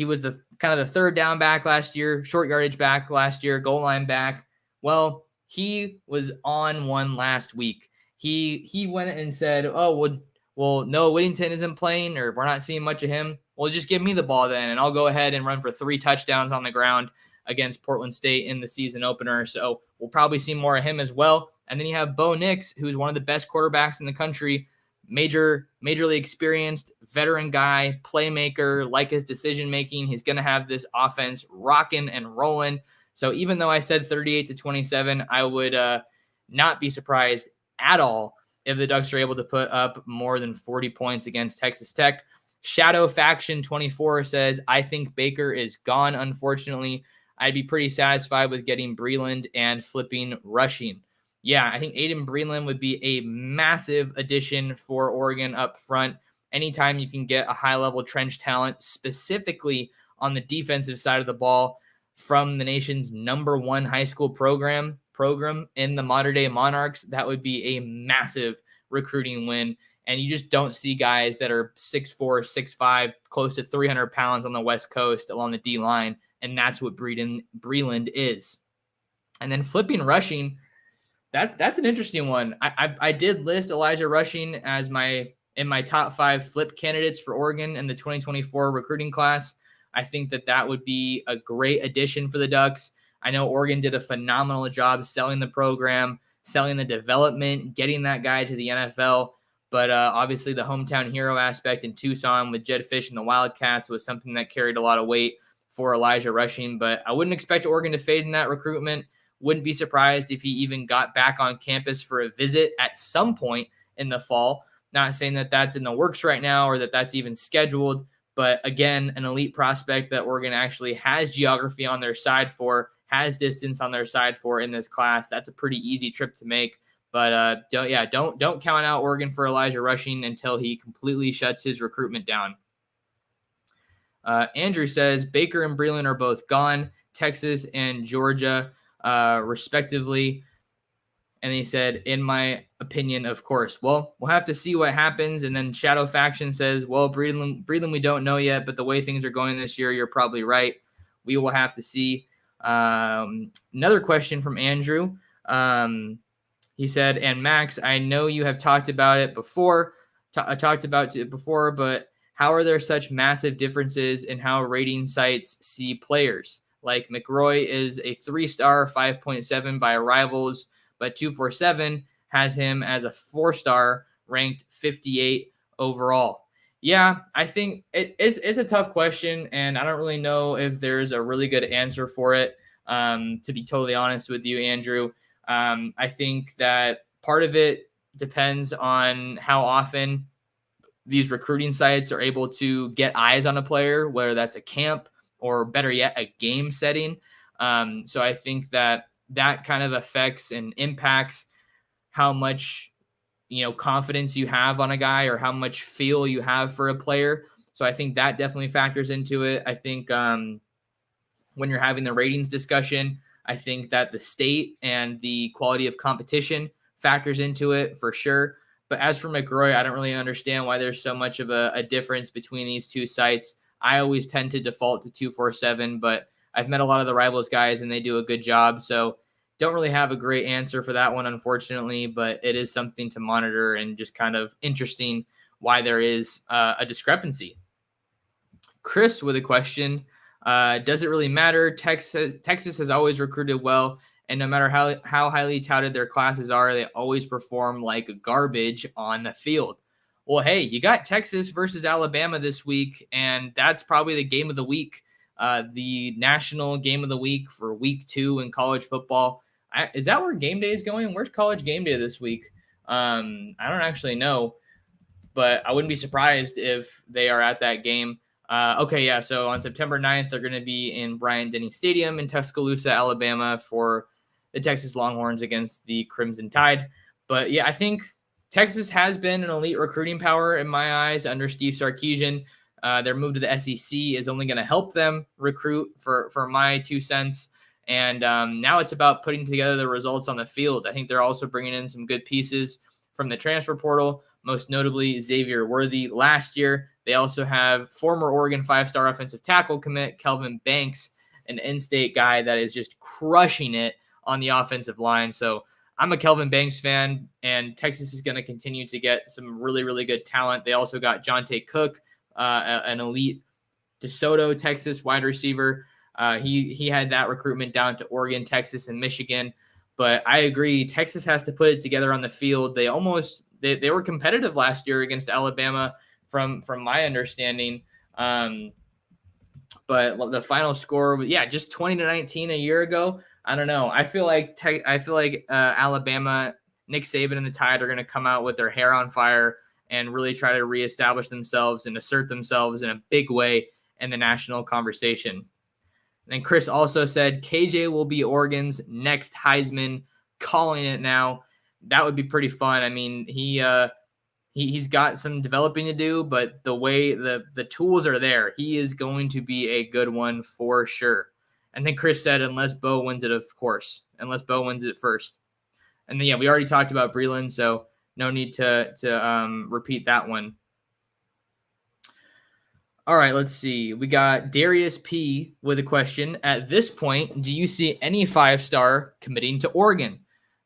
was the kind of the third down back last year, short yardage back last year, goal line back. Well, he was on one last week. He went and said, "Oh, well, Noah Whittington isn't playing, or we're not seeing much of him. Well, just give me the ball then, and I'll go ahead and run for 3 touchdowns on the ground against Portland State in the season opener." So we'll probably see more of him as well. And then you have Bo Nix, who's one of the best quarterbacks in the country, majorly experienced, veteran guy, playmaker, like his decision making. He's going to have this offense rocking and rolling. So even though I said 38-27, I would not be surprised at all if the Ducks are able to put up more than 40 points against Texas Tech. Shadow Faction 24 says, I think Baker is gone, unfortunately. I'd be pretty satisfied with getting Breland and flipping rushing. Yeah, I think Aiden Breland would be a massive addition for Oregon up front. Anytime you can get a high-level trench talent, specifically on the defensive side of the ball, from the nation's '1 high school program in the modern-day Monarchs, that would be a massive recruiting win. And you just don't see guys that are 6'4", 6'5", close to 300 pounds on the West Coast along the D-line, and that's what Breland is. And then flipping rushing, that's an interesting one. I did list Elijah Rushing as in my top 5 flip candidates for Oregon in the 2024 recruiting class. I think that would be a great addition for the Ducks. I know Oregon did a phenomenal job selling the program, selling the development, getting that guy to the NFL. But obviously the hometown hero aspect in Tucson with Jed Fish and the Wildcats was something that carried a lot of weight for Elijah Rushing. But I wouldn't expect Oregon to fade in that recruitment. Wouldn't be surprised if he even got back on campus for a visit at some point in the fall. Not saying that that's in the works right now or that that's even scheduled. But again, an elite prospect that Oregon actually has geography on their side for, has distance on their side for in this class. That's a pretty easy trip to make. But don't count out Oregon for Elijah Rushing until he completely shuts his recruitment down. Andrew says Baker and Breland are both gone, Texas and Georgia, respectively. And he said, in my opinion, of course. Well, we'll have to see what happens. And then Shadow Faction says, well, Breland we don't know yet, but the way things are going this year, you're probably right. We will have to see. Another question from Andrew. He said, and Max, I know you have talked about it before, but how are there such massive differences in how rating sites see players? Like McRoy is a 3-star, 5.7 by Rivals, but 247 has him as a 4-star, ranked 58 overall. Yeah, I think it's a tough question, and I don't really know if there's a really good answer for it, to be totally honest with you, Andrew. I think that part of it depends on how often these recruiting sites are able to get eyes on a player, whether that's a camp or better yet, a game setting. So I think that kind of affects and impacts how much, confidence you have on a guy or how much feel you have for a player. So I think that definitely factors into it. I think when you're having the ratings discussion, I think that the state and the quality of competition factors into it for sure. But as for McRoy, I don't really understand why there's so much of a difference between these two sites. I always tend to default to 247, but I've met a lot of the Rivals guys and they do a good job. So don't really have a great answer for that one, unfortunately, but it is something to monitor and just kind of interesting why there is a discrepancy. Chris with a question. Does it really matter? Texas has always recruited well, and no matter how highly touted their classes are, they always perform like garbage on the field. Well, hey, you got Texas versus Alabama this week, and that's probably the game of the week, the national game of the week for week 2 in college football. Is that where game day is going? Where's college game day this week? I don't actually know, but I wouldn't be surprised if they are at that game. So on September 9th, they're going to be in Bryant-Denny Stadium in Tuscaloosa, Alabama for the Texas Longhorns against the Crimson Tide. But yeah, I think Texas has been an elite recruiting power in my eyes under Steve Sarkisian. Their move to the SEC is only going to help them recruit, for my 2 cents. And now it's about putting together the results on the field. I think they're also bringing in some good pieces from the transfer portal, most notably Xavier Worthy last year. They also have former Oregon 5-star offensive tackle commit Kelvin Banks, an in-state guy that is just crushing it on the offensive line. So I'm a Kelvin Banks fan, and Texas is going to continue to get some really, really good talent. They also got Jonte Cook, an elite DeSoto, Texas wide receiver. He had that recruitment down to Oregon, Texas, and Michigan. But I agree, Texas has to put it together on the field. They were competitive last year against Alabama, from my understanding. But the final score, just 20-19 a year ago. I don't know. I feel like Alabama, Nick Saban, and the Tide are going to come out with their hair on fire and really try to reestablish themselves and assert themselves in a big way in the national conversation. And Chris also said KJ will be Oregon's next Heisman, calling it now. That would be pretty fun. I mean, he's got some developing to do, but the way the tools are there, he is going to be a good one for sure. And then Chris said, unless Bo wins it, of course. Unless Bo wins it first. And then, we already talked about Breland, so no need to repeat that one. All right, let's see. We got Darius P. with a question. At this point, do you see any 5-star committing to Oregon?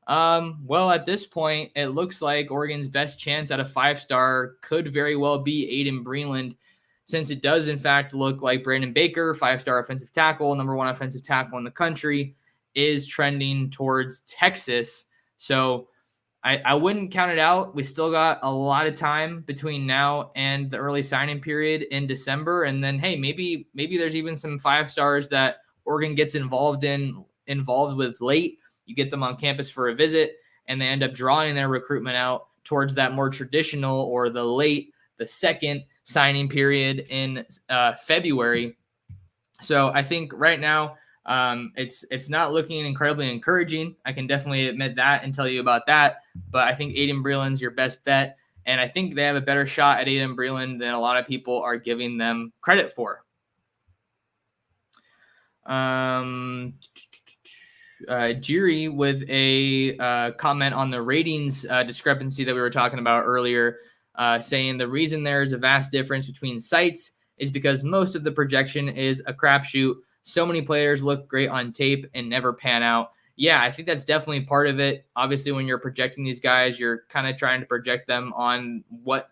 Well, at this point, it looks like Oregon's best chance at a 5-star could very well be Aiden Breland, since it does, in fact, look like Brandon Baker, 5-star offensive tackle, number 1 offensive tackle in the country, is trending towards Texas. So I wouldn't count it out. We still got a lot of time between now and the early signing period in December. And then, hey, maybe there's even some 5-stars that Oregon gets involved with late. You get them on campus for a visit, and they end up drawing their recruitment out towards that more traditional or the second signing period in February. So I think right now it's not looking incredibly encouraging. I can definitely admit that and tell you about that. But I think Aiden Breland's your best bet, and I think they have a better shot at Aiden Breland than a lot of people are giving them credit for. Jiri with a comment on the ratings discrepancy that we were talking about earlier, saying the reason there's a vast difference between sites is because most of the projection is a crapshoot. So many players look great on tape and never pan out. Yeah, I think that's definitely part of it. Obviously, when you're projecting these guys, you're kind of trying to project them on what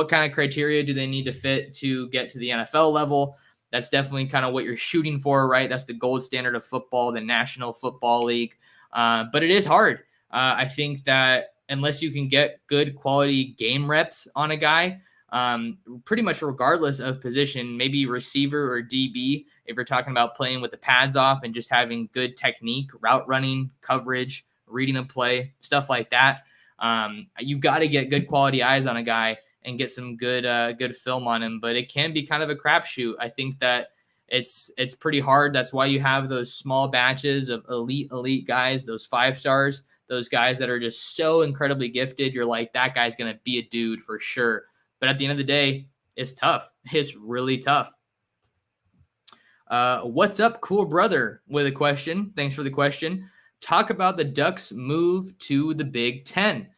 kind of criteria do they need to fit to get to the NFL level. That's definitely kind of what you're shooting for, right? That's the gold standard of football, the National Football League. But it is hard. I think that unless you can get good quality game reps on a guy, pretty much regardless of position, maybe receiver or DB, if you're talking about playing with the pads off and just having good technique, route running, coverage, reading a play, stuff like that, you got to get good quality eyes on a guy and get some good film on him. But it can be kind of a crapshoot. I think that it's pretty hard. That's why you have those small batches of elite guys, those 5-stars, those guys that are just so incredibly gifted. You're like, that guy's going to be a dude for sure. But at the end of the day, it's tough. It's really tough. What's up, cool brother, with a question. Thanks for the question. Talk about the Ducks' move to the Big Ten.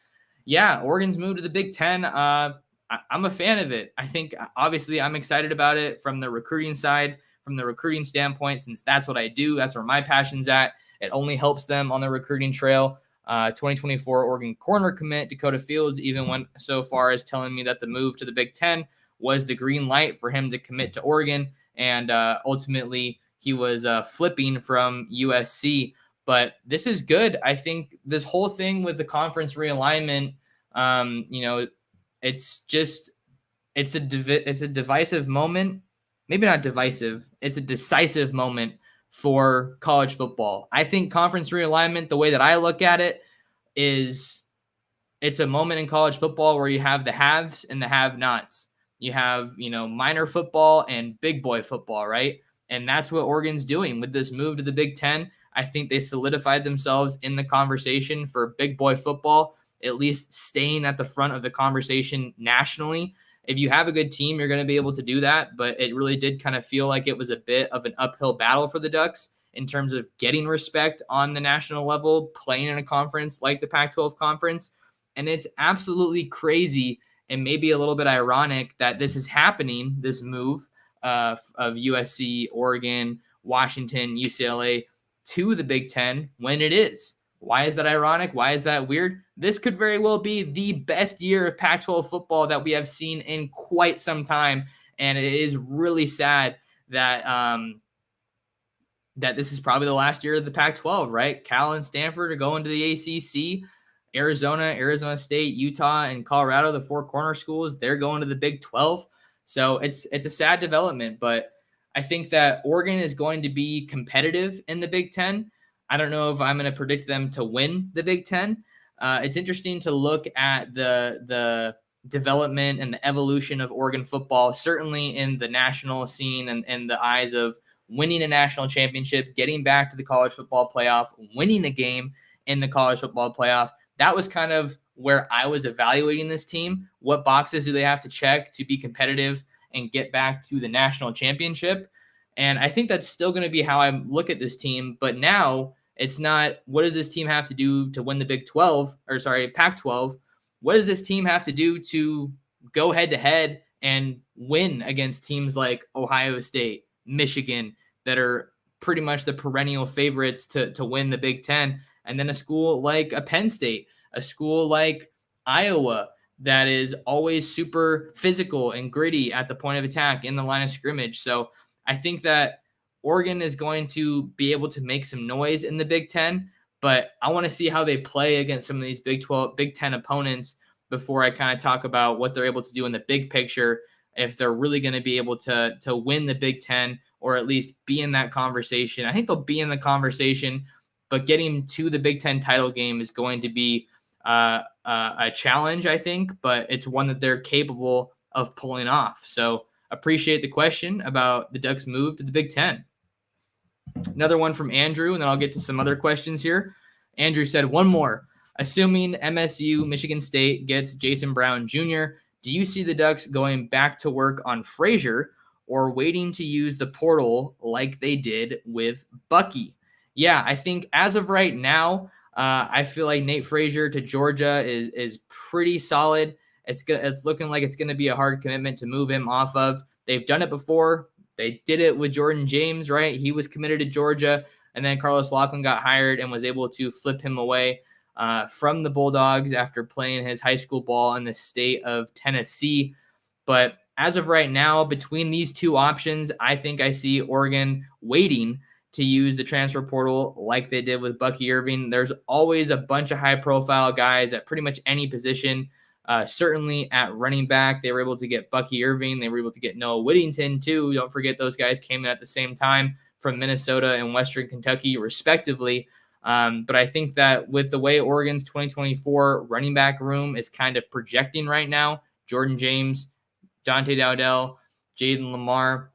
Yeah, Oregon's move to the Big Ten. I'm a fan of it. I think, obviously, I'm excited about it from the recruiting side, from the recruiting standpoint, since that's what I do. That's where my passion's at. It only helps them on the recruiting trail. 2024 Oregon corner commit Dakota Fields even went so far as telling me that the move to the Big Ten was the green light for him to commit to Oregon. And ultimately, he was flipping from USC. But this is good. I think this whole thing with the conference realignment, it's a divisive moment. Maybe not divisive. It's a decisive moment for college football. I think conference realignment, the way that I look at it, is it's a moment in college football where you have the haves and the have-nots. You have, minor football and big boy football, right? And that's what Oregon's doing with this move to the Big Ten. I think they solidified themselves in the conversation for big boy football, at least staying at the front of the conversation nationally. If you have a good team, you're going to be able to do that. But it really did kind of feel like it was a bit of an uphill battle for the Ducks in terms of getting respect on the national level, playing in a conference like the Pac-12 conference. And it's absolutely crazy and maybe a little bit ironic that this is happening, this move of USC, Oregon, Washington, UCLA to the Big Ten when it is. Why is that ironic? Why is that weird? This could very well be the best year of Pac-12 football that we have seen in quite some time. And it is really sad that that this is probably the last year of the Pac-12, right? Cal and Stanford are going to the ACC. Arizona, Arizona State, Utah, and Colorado, the four corner schools, they're going to the Big 12. So it's a sad development, but I think that Oregon is going to be competitive in the Big Ten. I don't know if I'm going to predict them to win the Big Ten. It's interesting to look at the development and the evolution of Oregon football, certainly in the national scene and the eyes of winning a national championship, getting back to the college football playoff, winning a game in the college football playoff. That was kind of where I was evaluating this team. What boxes do they have to check to be competitive and get back to the national championship? And I think that's still going to be how I look at this team. But now it's not, what does this team have to do to win the Pac-12? What does this team have to do to go head to head and win against teams like Ohio State, Michigan, that are pretty much the perennial favorites to win the Big Ten? And then a school like a Penn State, a school like Iowa that is always super physical and gritty at the point of attack in the line of scrimmage. So I think that Oregon is going to be able to make some noise in the Big Ten, but I want to see how they play against some of these Big 10 opponents before I kind of talk about what they're able to do in the big picture, if they're really going to be able to win the Big Ten or at least be in that conversation. I think they'll be in the conversation, but getting to the Big Ten title game is going to be a challenge, I think, but it's one that they're capable of pulling off. So appreciate the question about the Ducks' move to the Big Ten. Another one from Andrew, and then I'll get to some other questions here. Andrew said, one more. Assuming MSU, Michigan State, gets Jason Brown Jr., do you see the Ducks going back to work on Frazier or waiting to use the portal like they did with Bucky? Yeah, I think as of right now, I feel like Nate Frazier to Georgia is pretty solid. It's looking like it's going to be a hard commitment to move him off of. They've done it before. They did it with Jordan James, right? He was committed to Georgia, and then Carlos Laughlin got hired and was able to flip him away from the Bulldogs after playing his high school ball in the state of Tennessee. But as of right now, between these two options, I think I see Oregon waiting to use the transfer portal like they did with Bucky Irving. There's always a bunch of high-profile guys at pretty much any position. Certainly at running back, they were able to get Bucky Irving. They were able to get Noah Whittington, too. Don't forget those guys came in at the same time from Minnesota and Western Kentucky, respectively. But I think that with the way Oregon's 2024 running back room is kind of projecting right now, Jordan James, Dante Dowdell, Jaden Lamar,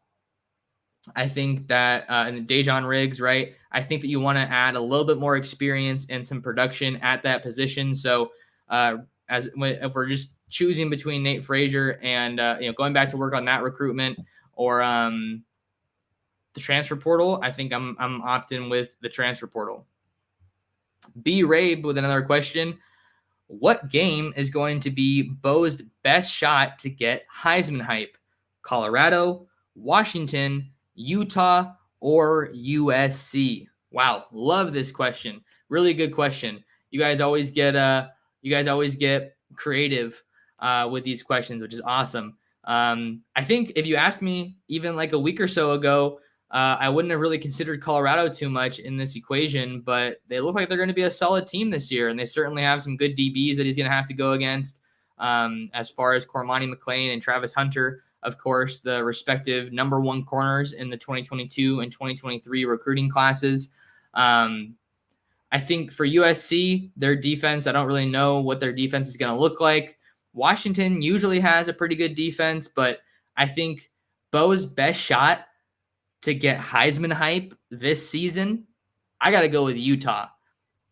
I think that and Dejon Riggs, right? I think that you want to add a little bit more experience and some production at that position. So if we're just choosing between Nate Frazier and going back to work on that recruitment or the transfer portal, I think I'm opting with the transfer portal. B. Rabe with another question. What game is going to be Bo's best shot to get Heisman hype? Colorado, Washington, Utah, or USC? Wow, love this question. Really good question. You guys always get creative with these questions, which is awesome. I think if you asked me even like a week or so ago, I wouldn't have really considered Colorado too much in this equation, but they look like they're going to be a solid team this year, and they certainly have some good DBs that he's going to have to go against. As far as Cormani McLean and Travis Hunter, of course, the respective number one corners in the 2022 and 2023 recruiting classes. I think for USC, their defense, I don't really know what their defense is going to look like. Washington usually has a pretty good defense, but I think Bo's best shot to get Heisman hype this season, I got to go with Utah.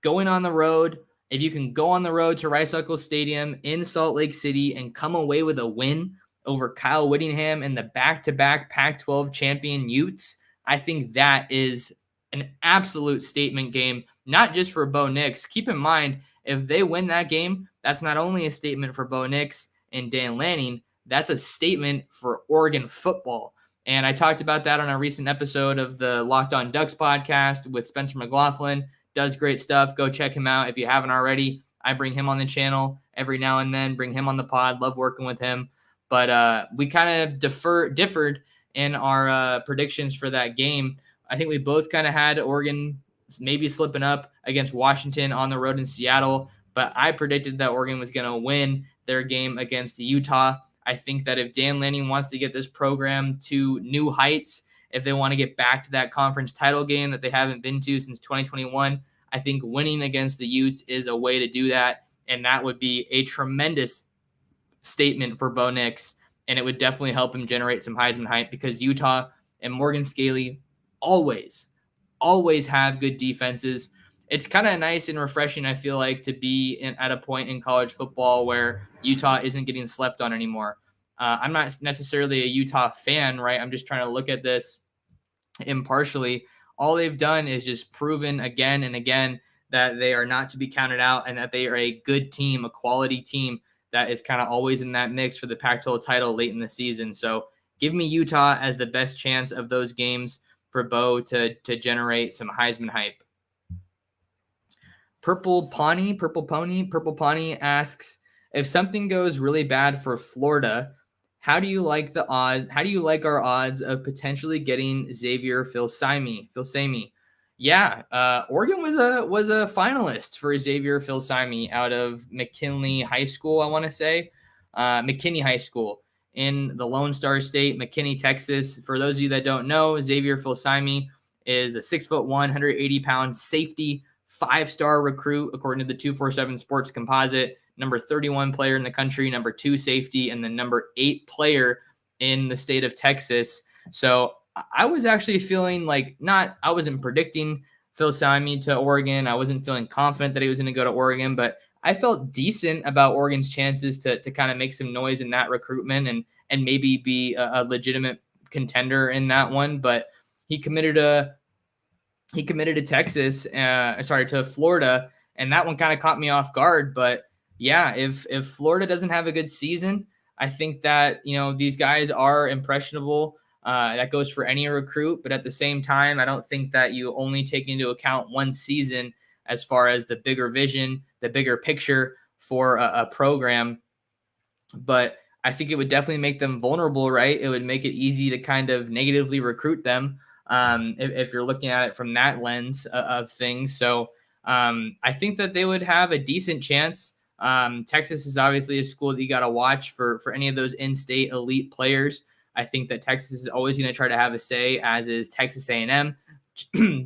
Going on the road, if you can go on the road to Rice-Eccles Stadium in Salt Lake City and come away with a win over Kyle Whittingham and the back-to-back Pac-12 champion Utes, I think that is an absolute statement game, not just for Bo Nix. Keep in mind, if they win that game, that's not only a statement for Bo Nix and Dan Lanning, that's a statement for Oregon football. And I talked about that on a recent episode of the Locked On Ducks podcast with Spencer McLaughlin. Does great stuff. Go check him out if you haven't already. I bring him on the channel every now and then, bring him on the pod. Love working with him. But we kind of differed in our predictions for that game. I think we both kind of had Oregon maybe slipping up against Washington on the road in Seattle, but I predicted that Oregon was going to win their game against Utah. I think that if Dan Lanning wants to get this program to new heights, if they want to get back to that conference title game that they haven't been to since 2021, I think winning against the Utes is a way to do that, and that would be a tremendous statement for Bo Nix, and it would definitely help him generate some Heisman hype because Utah and Morgan Scaley always have good defenses. It's kind of nice and refreshing, I feel like, to be at a point in college football where Utah isn't getting slept on anymore. I'm not necessarily a Utah fan, right? I'm just trying to look at this impartially. All they've done is just proven again and again that they are not to be counted out and that they are a good team, a quality team that is kind of always in that mix for the Pac-12 title late in the season. So give me Utah as the best chance of those games for Bo to generate some Heisman hype. Purple Pony asks, if something goes really bad for Florida, how do you like our odds of potentially getting Xavier Filsaime? Yeah, Oregon was a finalist for Xavier Filsaime out of McKinley High School, I want to say. McKinney High School in the Lone Star State, McKinney, Texas. For those of you that don't know, Xavier Filsaime is a 6'1", 180-pound safety, 5-star recruit according to the 247 Sports Composite, number 31 player in the country, number 2 safety, and the number 8 player in the state of Texas. So I was actually feeling like I wasn't predicting Filsaime to Oregon. I wasn't feeling confident that he was going to go to Oregon, but I felt decent about Oregon's chances to kind of make some noise in that recruitment and maybe be a legitimate contender in that one. But he committed to Texas, to Florida, and that one kind of caught me off guard. But yeah, if Florida doesn't have a good season, I think that, these guys are impressionable. That goes for any recruit, but at the same time, I don't think that you only take into account one season as far as the bigger vision, the bigger picture for a program. But I think it would definitely make them vulnerable, right? It would make it easy to kind of negatively recruit them if you're looking at it from that lens of things. So I think that they would have a decent chance. Texas is obviously a school that you got to watch for any of those in-state elite players. I think that Texas is always going to try to have a say, as is Texas A&M,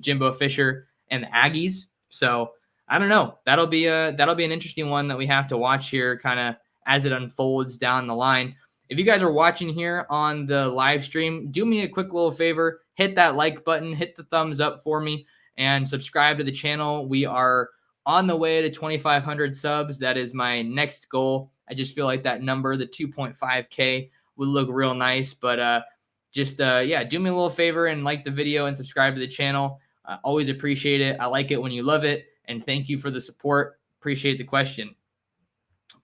Jimbo Fisher, and the Aggies. So I don't know. That'll be an interesting one that we have to watch here, kind of as it unfolds down the line. If you guys are watching here on the live stream, do me a quick little favor, hit that like button, hit the thumbs up for me, and subscribe to the channel. We are on the way to 2,500 subs. That is my next goal. I just feel like that number, the 2.5K, would look real nice. But do me a little favor and like the video and subscribe to the channel. Always appreciate it. I like it when you love it. And thank you for the support. Appreciate the question.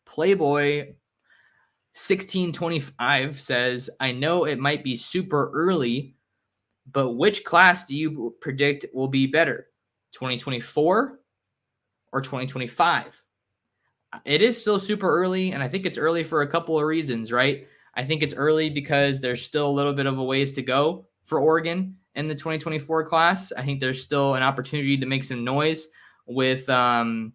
Playboy 1625 says, I know it might be super early, but which class do you predict will be better, 2024 or 2025? It is still super early, and I think it's early for a couple of reasons, right? I think it's early because there's still a little bit of a ways to go for Oregon in the 2024 class. I think there's still an opportunity to make some noise with some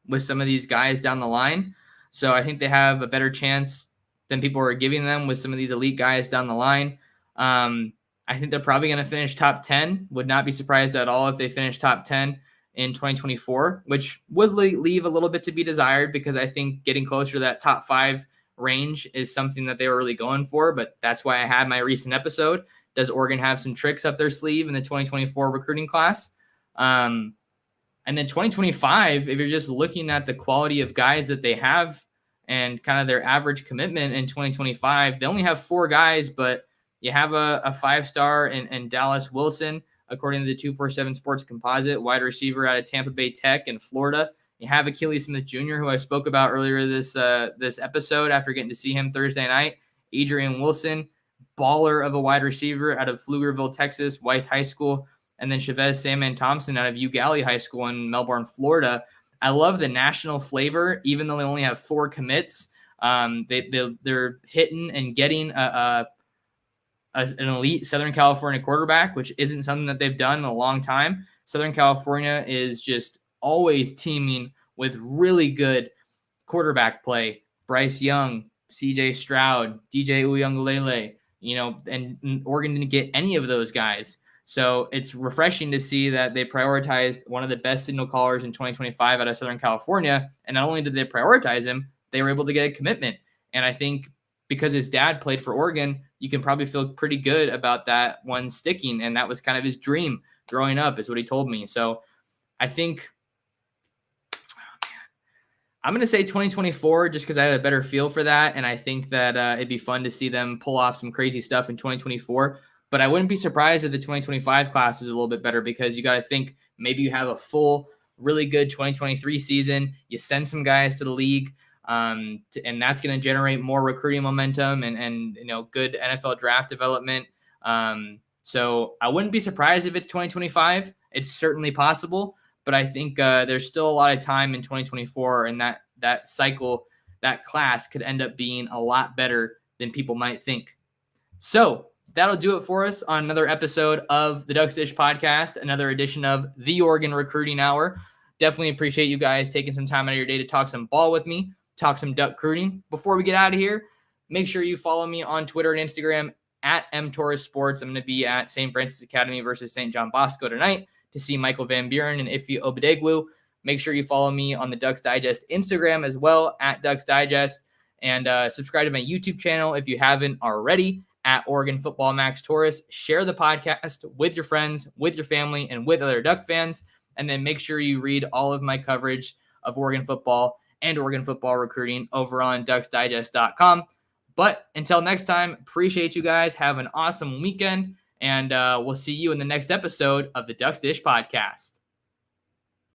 of these guys down the line. So I think they have a better chance than people are giving them with some of these elite guys down the line. I think they're probably going to finish top 10. Would not be surprised at all if they finish top 10 in 2024, which would leave a little bit to be desired, because I think getting closer to that top 5 range is something that they were really going for. But that's why I had my recent episode. Does Oregon have some tricks up their sleeve in the 2024 recruiting class? And then 2025, if you're just looking at the quality of guys that they have and kind of their average commitment in 2025, they only have 4 guys, but you have a 5-star in Dallas Wilson, according to the 247 Sports Composite, wide receiver out of Tampa Bay Tech in Florida. You have Achilles Smith Jr., who I spoke about earlier this episode after getting to see him Thursday night. Adrian Wilson, baller of a wide receiver out of Pflugerville, Texas, Weiss High School. And then Chavez Sandman Thompson out of UGalley High School in Melbourne, Florida. I love the national flavor, even though they only have 4 commits. They're hitting and getting an elite Southern California quarterback, which isn't something that they've done in a long time. Southern California is just always teaming with really good quarterback play. Bryce Young, CJ Stroud, DJ Uyunglele, and Oregon didn't get any of those guys. So it's refreshing to see that they prioritized one of the best signal callers in 2025 out of Southern California. And not only did they prioritize him, they were able to get a commitment. And I think because his dad played for Oregon, you can probably feel pretty good about that one sticking. And that was kind of his dream growing up, is what he told me. So I think I'm going to say 2024 just because I have a better feel for that. And I think that it'd be fun to see them pull off some crazy stuff in 2024. But I wouldn't be surprised if the 2025 class is a little bit better, because you got to think maybe you have a full, really good 2023 season. You send some guys to the league, and that's going to generate more recruiting momentum and good NFL draft development. So I wouldn't be surprised if it's 2025. It's certainly possible, but I think there's still a lot of time in 2024, and that cycle, that class could end up being a lot better than people might think. So that'll do it for us on another episode of the Ducks Dish Podcast, another edition of the Oregon Recruiting Hour. Definitely appreciate you guys taking some time out of your day to talk some ball with me, talk some duck recruiting. Before we get out of here, make sure you follow me on Twitter and Instagram at mtorresports. I'm going to be at St. Francis Academy versus St. John Bosco tonight to see Michael Van Buren and Ife Obadegwu. Make sure you follow me on the Ducks Digest Instagram as well, at Ducks Digest, and subscribe to my YouTube channel if you haven't already, at Oregon Football Max Torres. Share the podcast with your friends, with your family, and with other Duck fans. And then make sure you read all of my coverage of Oregon football and Oregon football recruiting over on ducksdigest.com. But until next time, appreciate you guys. Have an awesome weekend, and we'll see you in the next episode of the Ducks Dish Podcast.